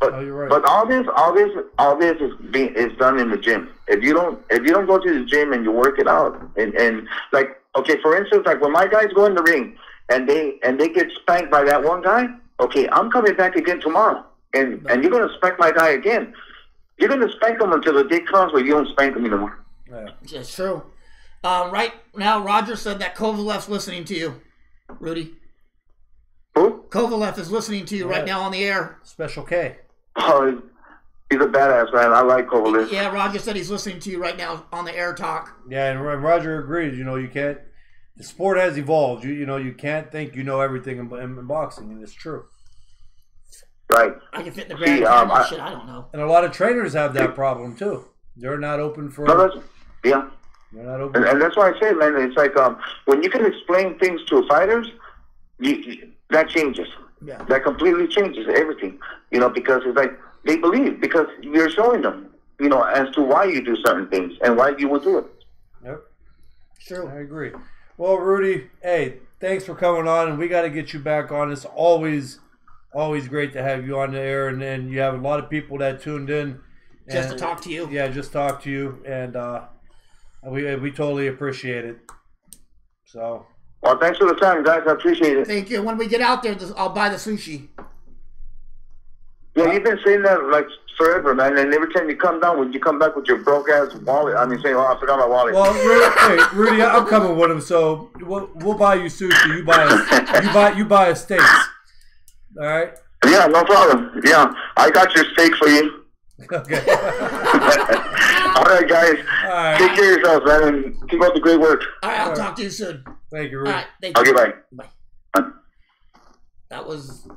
So, you're right. But all this is done in the gym. If you don't go to the gym and you work it out, and like, okay, for instance, like when my guys go in the ring and they get spanked by that one guy, okay, I'm coming back again tomorrow, and you're gonna spank my guy again. You're gonna spank him until the day comes where you don't spank him anymore. Yeah. It's true. Right now, Roger said that Kovalev's listening to you, Rudy. Who? Kovalev is listening to you right now on the air. Special K. Oh, he's a badass, man. I like Kovalev. Yeah, Roger said he's listening to you right now on the air talk. Yeah, and Roger agrees. You know, you can't. The sport has evolved. You know, you can't think you know everything in boxing, and it's true. Right. I can fit in the grand camera shit. I don't know. And a lot of trainers have that problem too. They're not open for. Yeah. They're not open. And that's why I say, man, it's like when you can explain things to fighters, that changes. Yeah. That completely changes everything. You know, because it's like they believe because you're showing them, you know, as to why you do certain things and why you will do it. Yep. True. I agree. Well, Rudy, hey, thanks for coming on, and we got to get you back on. It's always great to have you on the air, and you have a lot of people that tuned in. Just to talk to you. Yeah, just talk to you, and we totally appreciate it. So. Well, thanks for the time, guys. I appreciate it. Thank you. When we get out there, I'll buy the sushi. Yeah, you've been saying that like forever, man. And every time you come down, would you come back with your broke ass wallet? I mean, saying, "Oh, I forgot my wallet." Well, Rudy, I'm coming with him, so we'll buy you sushi. You buy a steak. All right. Yeah, no problem. Yeah, I got your steak for you. Okay. All right, guys. All right. Take care of yourselves, man, and keep up the great work. All right, I'll talk to you soon. Thank you, Rudy. All right, thank you. Okay, bye. Bye. That was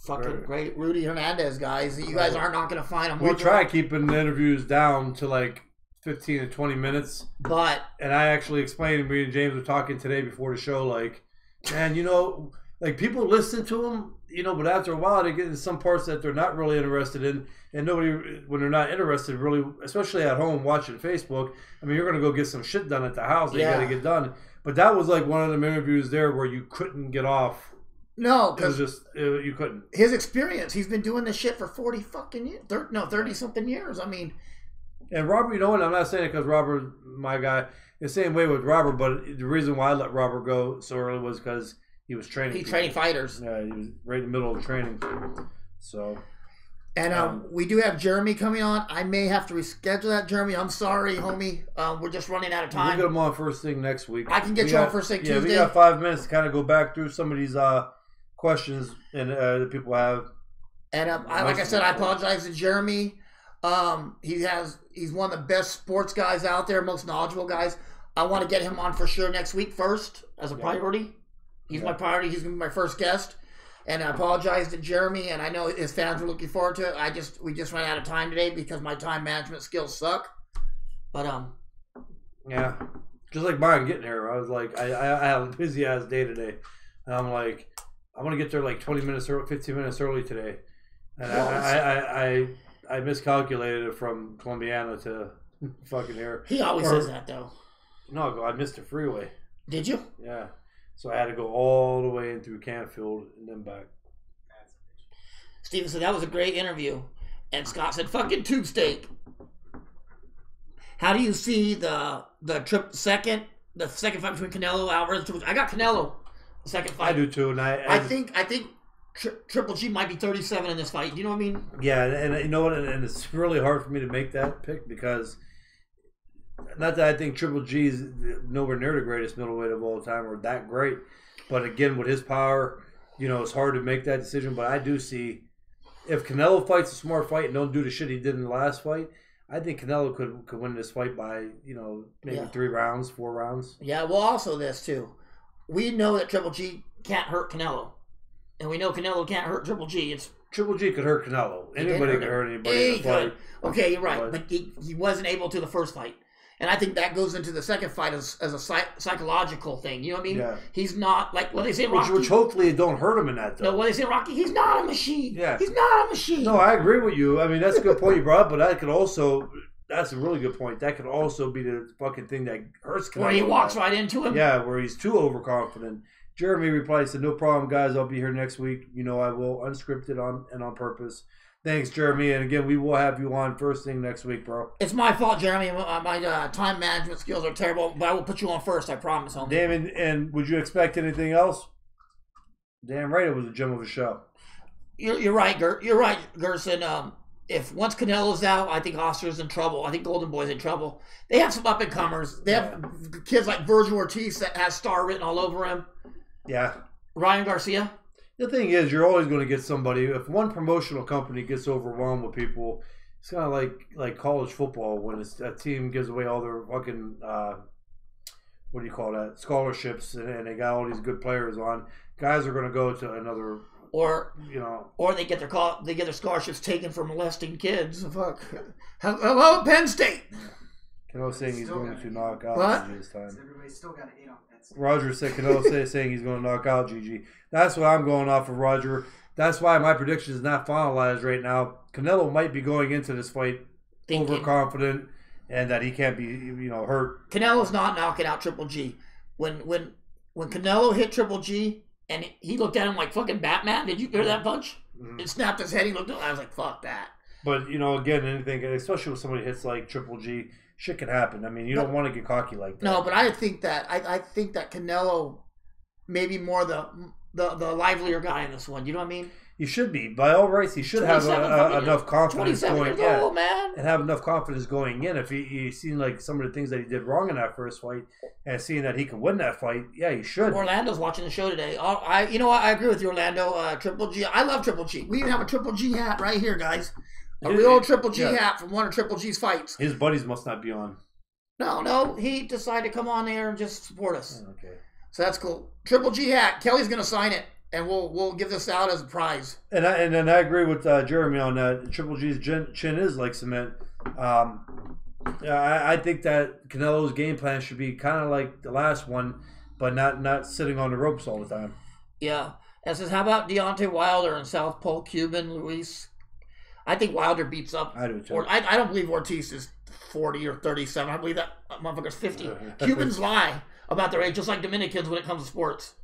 fucking great. Rudy Hernandez, guys. You guys are not going to find him. We try keeping the interviews down to like 15 to 20 minutes. And I actually explained, me and James were talking today before the show, like, man, like people listen to them, but after a while they get into some parts that they're not really interested in. And nobody, when they're not interested, really, especially at home watching Facebook, I mean, you're going to go get some shit done at the house that you got to get done. But that was like one of them interviews there where you couldn't get off. No, because you couldn't. His experience, he's been doing this shit for 40 fucking years. 30 something years. I mean. And Robert, and I'm not saying it because Robert, my guy, the same way with Robert, but the reason why I let Robert go so early was because he was training. He's training fighters. Yeah, he was right in the middle of training. So. And we do have Jeremy coming on. I may have to reschedule that, Jeremy. I'm sorry, homie. We're just running out of time. We'll get him on first thing next week. I can get you on first thing Tuesday. Yeah, we got 5 minutes to kind of go back through some of these questions that people have. And like I said, I apologize to Jeremy. He's one of the best sports guys out there, most knowledgeable guys. I want to get him on for sure next week first as a priority. He's my priority. He's going to be my first guest. And I apologize to Jeremy, and I know his fans are looking forward to it. We just ran out of time today because my time management skills suck. But yeah, just like mine getting here, I was like, I had a busy ass day today, and I'm like, I want to get there like 20 minutes or 15 minutes early today, and I miscalculated it from Columbiana to fucking here. He always says that though. No, I missed the freeway. Did you? Yeah. So I had to go all the way in through Canfield and then back. Steven said that was a great interview. And Scott said, fucking tube steak. How do you see the second fight between Canelo, Alvarez? I got Canelo, the second fight. I do too. And I think Triple G might be 37 in this fight. Do you know what I mean? Yeah, and you know what? And it's really hard for me to make that pick because not that I think Triple G is nowhere near the greatest middleweight of all time or that great, but again, with his power, it's hard to make that decision. But I do see if Canelo fights a smart fight and don't do the shit he did in the last fight, I think Canelo could win this fight by maybe 3 rounds, 4 rounds. Yeah, well, also this too, we know that Triple G can't hurt Canelo, and we know Canelo can't hurt Triple G. Triple G could hurt Canelo. Anybody could hurt anybody in a fight. Okay, you're right, but he wasn't able to the first fight. And I think that goes into the second fight as a psychological thing. You know what I mean? Yeah. He's not, like, what they say Rocky. Which hopefully it don't hurt him in that, though. No, what they say Rocky, he's not a machine. Yeah. He's not a machine. No, I agree with you. I mean, that's a good point you brought up, but that's a really good point. That could also be the fucking thing that hurts Canelo. Where he walks right into him? Yeah, where he's too overconfident. Jeremy replied, said, no problem, guys. I'll be here next week. I will, unscripted on purpose. Thanks, Jeremy. And again, we will have you on first thing next week, bro. It's my fault, Jeremy. My time management skills are terrible, but I will put you on first. I promise, homie. Damn, and would you expect anything else? Damn right, it was a gem of a show. You're right, You're right, Gerson. If once Canelo's out, I think Oscar's in trouble. I think Golden Boy's in trouble. They have some up and comers. They have kids like Virgil Ortiz that has star written all over him. Yeah. Ryan Garcia. The thing is, you're always going to get somebody. If one promotional company gets overwhelmed with people, it's kind of like college football when a team gives away all their fucking what do you call that, scholarships, and they got all these good players on. Guys are going to go to another, or they get their scholarships taken for molesting kids. Fuck. Hello, Penn State. Canelo saying he's going to knock out Gigi this time. Everybody's still got to hate on Penn State. Roger said Canelo saying he's going to knock out Gigi. That's what I'm going off of, Roger. That's why my prediction is not finalized right now. Canelo might be going into this fight overconfident and that he can't be, hurt. Canelo's not knocking out Triple G. When Canelo hit Triple G and he looked at him like fucking Batman, did you hear that punch? Mm-hmm. It snapped his head. He looked at him. I was like, fuck that. But, again, anything, especially when somebody hits like Triple G, shit can happen. I mean, you don't want to get cocky like that. No, but I think that Canelo maybe more the livelier guy in this one. You know what I mean? He should be. By all rights, he should have enough confidence going in. And have enough confidence going in. If he's seen like some of the things that he did wrong in that first fight and seeing that he could win that fight, yeah, he should. Orlando's watching the show today. You know what? I agree with you, Orlando. Triple G. I love Triple G. We even have a Triple G hat right here, guys. A real Triple G hat from one of Triple G's fights. His buddies must not be on. No. He decided to come on there and just support us. Oh, okay. So that's cool. Triple G hat. Kelly's going to sign it. And we'll give this out as a prize. And I agree with Jeremy on that. Triple G's chin is like cement. I think that Canelo's game plan should be kind of like the last one, but not sitting on the ropes all the time. Yeah. And says, how about Deontay Wilder and Southpaw Cuban, Luis? I think Wilder beats up. I do too. I don't believe Ortiz is 40 or 37. I believe that motherfucker's 50. Cubans lie about their age, just like Dominicans when it comes to sports.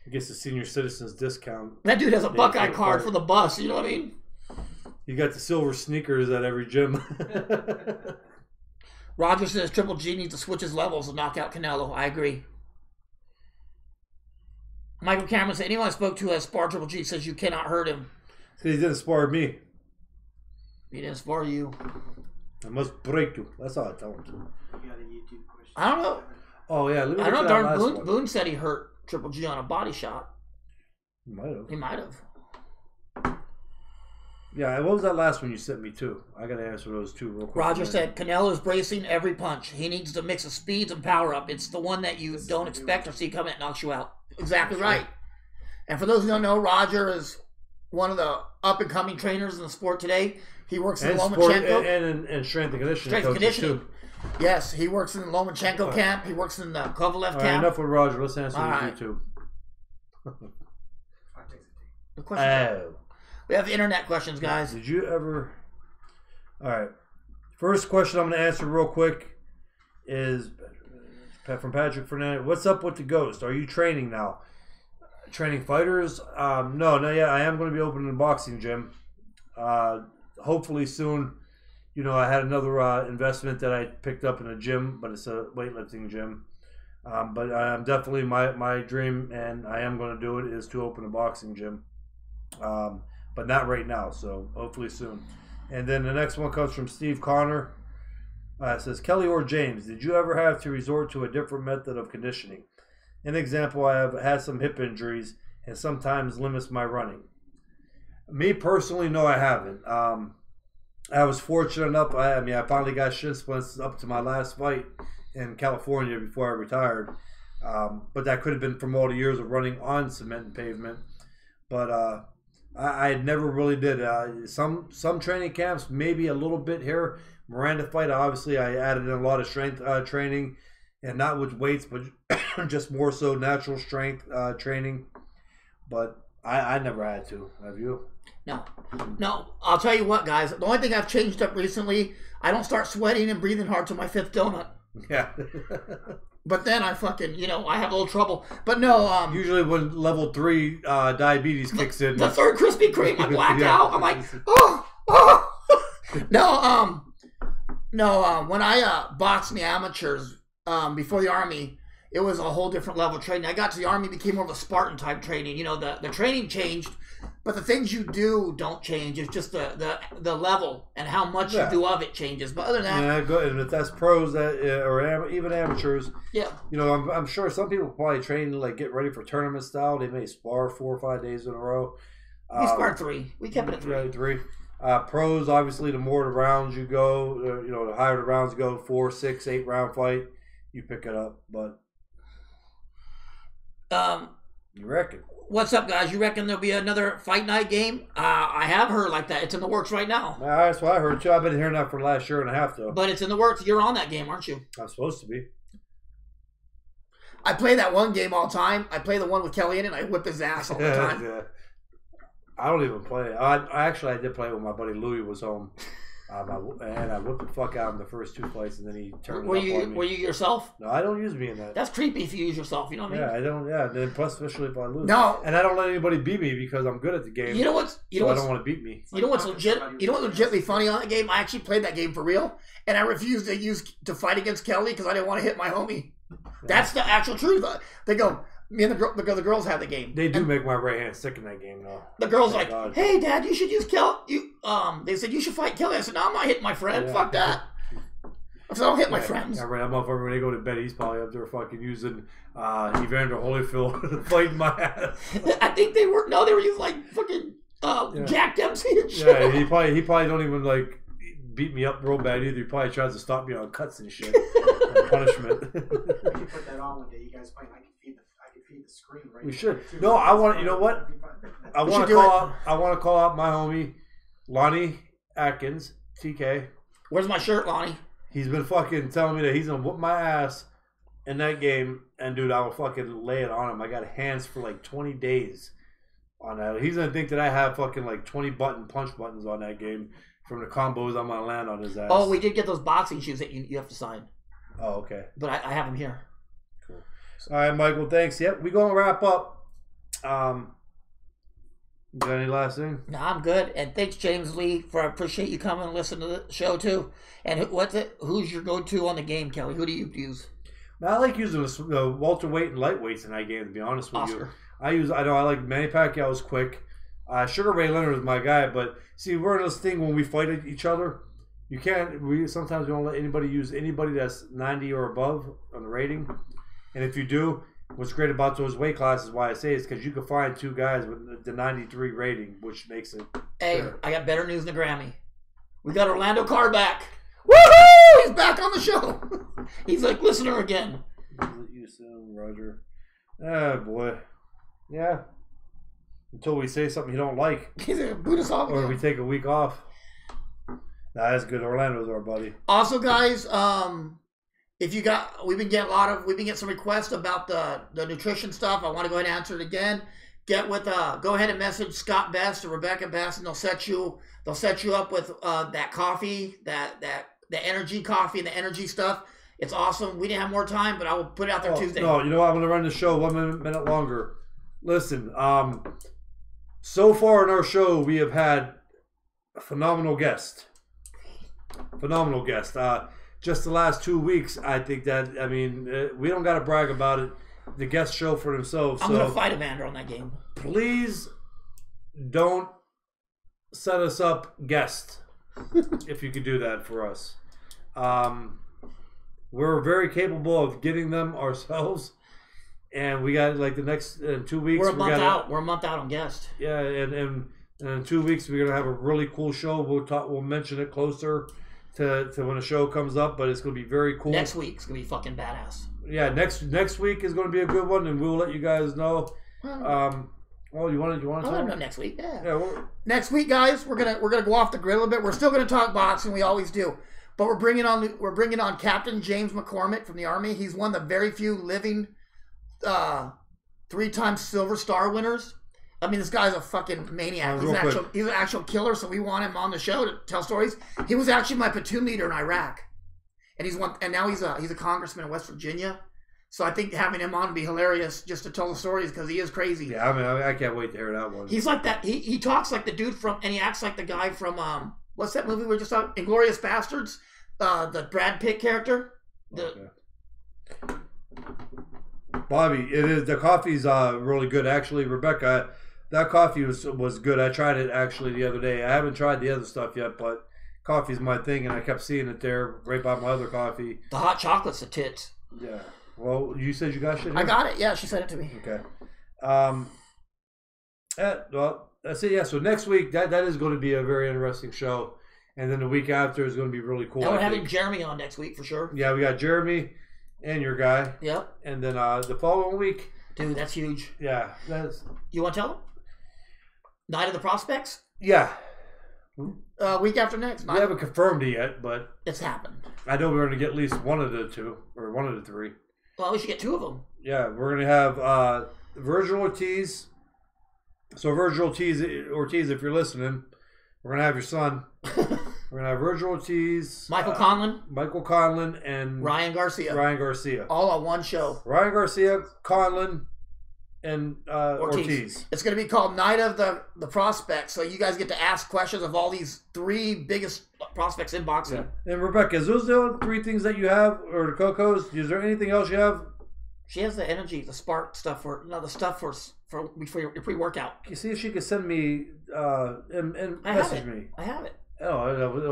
He gets the senior citizens discount. That dude has a Buckeye card for the bus. You know what I mean? You got the silver sneakers at every gym. Roger says Triple G needs to switch his levels and knock out Canelo. I agree. Michael Cameron said, anyone I spoke to has sparred Triple G says you cannot hurt him. He didn't spar me. He didn't spar you. I must break you. That's all I tell him to. You got a YouTube question. I don't know. Oh, yeah. I don't know. Darn Boone said he hurt Triple G on a body shot. He might have. He might have. Yeah, what was that last one you sent me too? I got to answer those two real quick. Roger said Canelo's bracing every punch. He needs to mix of speeds and power up. It's the one that you don't expect or see coming that knocks you out. Exactly right. And for those who don't know, Roger is one of the up-and-coming trainers in the sport today. He works in Lomachenko. And strength and conditioning. Strength and conditioning. Too. Yes, he works in the Lomachenko camp. He works in the Kovalev camp. Enough with Roger. Let's answer YouTube. The question. We have internet questions, guys. Did you ever... All right. First question I'm going to answer real quick is from Patrick Fernandez. What's up with the Ghost? Are you training now? Training fighters? No, yeah, I am going to be opening a boxing gym. Hopefully soon. You know, I had another investment that I picked up in a gym, but it's a weightlifting gym. But I'm definitely my dream, and I am going to do it, is to open a boxing gym. But not right now, so hopefully soon. And then the next one comes from Steve Connor. It says, Kelly or James, did you ever have to resort to a different method of conditioning? An example, I have had some hip injuries and sometimes limits my running. Me personally, no, I haven't. I was fortunate enough. I finally got shin splints up to my last fight in California before I retired. But that could have been from all the years of running on cement and pavement. But I never really did. Some training camps, maybe a little bit here. Miranda fight, obviously, I added in a lot of strength training, and not with weights, but just more so natural strength training. But I never had to. Have you? No. I'll tell you what, guys. The only thing I've changed up recently, I don't start sweating and breathing hard till my fifth donut. Yeah. But then I fucking, I have a little trouble. But no, usually when level 3 diabetes kicks in. The third Krispy Kreme, I black out. I'm like, No, when I boxed in the amateurs before the Army, it was a whole different level of training. I got to the Army, became more of a Spartan type training. The training changed, but the things you do don't change. It's just the level and how much you do of it changes. But other than that, good. And if that's pros or even amateurs, I'm sure some people probably train like get ready for tournament style. They may spar 4 or 5 days in a row. We sparred 3. We kept it at 3. 3. Pros, obviously, the more the rounds you go, the higher the rounds go, 4, 6, 8 round fight, you pick it up. But you reckon? What's up, guys? You reckon there'll be another fight night game? I have heard like that. It's in the works right now. That's what I heard too. I've been hearing that for the last year and a half, though. But it's in the works. You're on that game, aren't you? I'm supposed to be. I play that one game all the time. I play the one with Kelly in it, and I whip his ass all the time. Yeah. I don't even play. I did play when my buddy Louie was home. And I whipped the fuck out of him the first 2 fights, and then he turned it up on me. Were you yourself? No, I don't use me in that. That's creepy if you use yourself, you know what I mean? Yeah, I don't, and then plus especially if I lose. No. And I don't let anybody beat me because I'm good at the game. You know what's... I don't want to beat me. You know what's legitimately funny on that game? I actually played that game for real, and I refused to fight against Kelly because I didn't want to hit my homie. That's the actual truth. They go, Me and the girls have the game. They do make my right hand sick in that game, though. The girls like, hey, Dad, you should use they said you should fight Kelly. I said, no, I'm not hitting my friend. Yeah. Fuck that. I said, I don't hit my friends. Yeah, right. That motherfucker, when they go to bed, he's probably up there fucking using Evander Holyfield fighting my ass. I think they were using like fucking Jack Dempsey and shit. Yeah, he probably don't even like beat me up real bad either. He probably tries to stop me on cuts and shit. Punishment. We can put that on one day. You guys playing. I can feed the screen right. We should. No, I want. You know what? I want to call out my homie Lonnie Atkins, TK. Where's my shirt, Lonnie? He's been fucking telling me that he's gonna whoop my ass in that game, and dude, I will fucking lay it on him. I got hands for like 20 days on that. He's gonna think that I have fucking like 20 punch buttons on that game from the combos I'm gonna land on his ass. Oh, we did get those boxing shoes that you have to sign. Oh, okay. But I have them here. Cool. All right, Michael. Thanks. Yep, we gonna wrap up. Got any last thing? No, I'm good. And thanks, James Lee, for I appreciate you coming and listening to the show too. And who's your go-to on the game, Kelly? Who do you use? I like using welterweight and lightweights in that game. To be honest with you, I like Manny Pacquiao's quick. Sugar Ray Leonard is my guy, but see, we're in this thing when we fight each other. You can't. Sometimes we don't let anybody use anybody that's 90 or above on the rating. And if you do, what's great about those weight classes, why I say is because you can find two guys with the 93 rating, which makes it. Hey, fair. I got better news than Grammy. We got Orlando Carr back. Woohoo! He's back on the show. He's like listener again. You soon, Roger. Oh boy. Yeah. Until we say something you don't like. He's a Buddhist off. Or we take a week off. Nah, that's good. Orlando's our buddy. Also, guys, if you got, we've been getting some requests about the nutrition stuff. I want to go ahead and answer it again. Go ahead and message Scott Best or Rebecca Best, and they'll set you up with that coffee, the energy coffee and the energy stuff. It's awesome. We didn't have more time, but I will put it out there Tuesday. No, you know what? I'm going to run the show 1 minute longer. Listen, so far in our show, we have had a phenomenal guest. Just the last 2 weeks, I think that, we don't got to brag about it. The guests show for themselves. I'm going to fight Evander on that game. Please don't set us up guest if you could do that for us. We're very capable of getting them ourselves. And we got like the next 2 weeks. We're a month out. We're a month out on guest. Yeah, and in 2 weeks we're gonna have a really cool show. We'll mention it closer to when the show comes up, but it's gonna be very cool. Next week's gonna be fucking badass. Yeah, next week is gonna be a good one, and we'll let you guys know. Well, you want to talk? I'll know next week. Yeah. Next week, guys, we're gonna go off the grid a little bit. We're still gonna talk boxing. We always do. But we're bringing on Captain James McCormick from the Army. He's one of the very few living 3-time Silver Star winners. I mean, this guy's a fucking maniac. He's an actual killer, so we want him on the show to tell stories. He was actually my platoon leader in Iraq, and now he's a congressman in West Virginia. So I think having him on would be hilarious just to tell the stories because he is crazy. Yeah, I can't wait to hear that one. He's like that. He talks like the dude and he acts like the guy from what's that movie we were just on? Inglourious Bastards. The Brad Pitt character. Bobby, the coffee's really good. Actually, Rebecca, that coffee was good. I tried it actually the other day. I haven't tried the other stuff yet, but coffee's my thing, and I kept seeing it there right by my other coffee. The hot chocolate's a tits. Yeah. Well, you said you got shit here? I got it. Yeah, she sent it to me. Okay. Well, that's it. Yeah. So next week, that is going to be a very interesting show. And then the week after is going to be really cool. And we're having Jeremy on next week for sure. Yeah, we got Jeremy and your guy. Yep. And then the following week. Dude, that's huge. Yeah. You want to tell them? Night of the Prospects? Yeah. Week after next. We haven't confirmed it yet, but. It's happened. I know we're going to get at least one of the two, or one of the three. Well, we should get two of them. Yeah, we're going to have Virgil Ortiz. So Virgil Ortiz, if you're listening, we're going to have your son. We're going to have Virgil Ortiz. Michael Conlon, and Ryan Garcia. All on one show. Ryan Garcia, Conlon, and Ortiz. It's going to be called Night of the Prospects. So you guys get to ask questions of all these three biggest prospects in boxing. Yeah. And Rebecca, is those the only three things that you have, or the Cocos? Is there anything else you have? She has the energy, the spark stuff for the stuff for before your pre-workout. You see if she could send me and message me. I have it. Oh,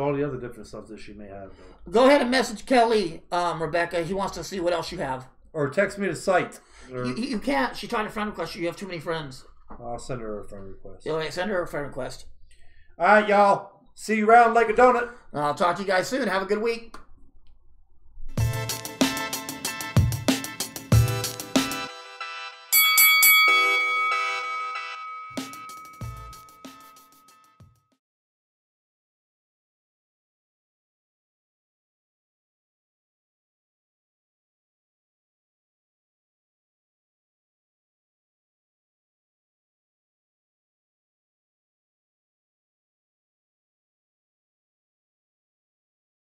all the other different stuff that she may have. Though. Go ahead and message Kelly, Rebecca. He wants to see what else you have. Or text me the site. You can't. She tried to friend request you. You have too many friends. I'll send her a friend request. Send her a friend request. All right, y'all. See you around like a donut. I'll talk to you guys soon. Have a good week.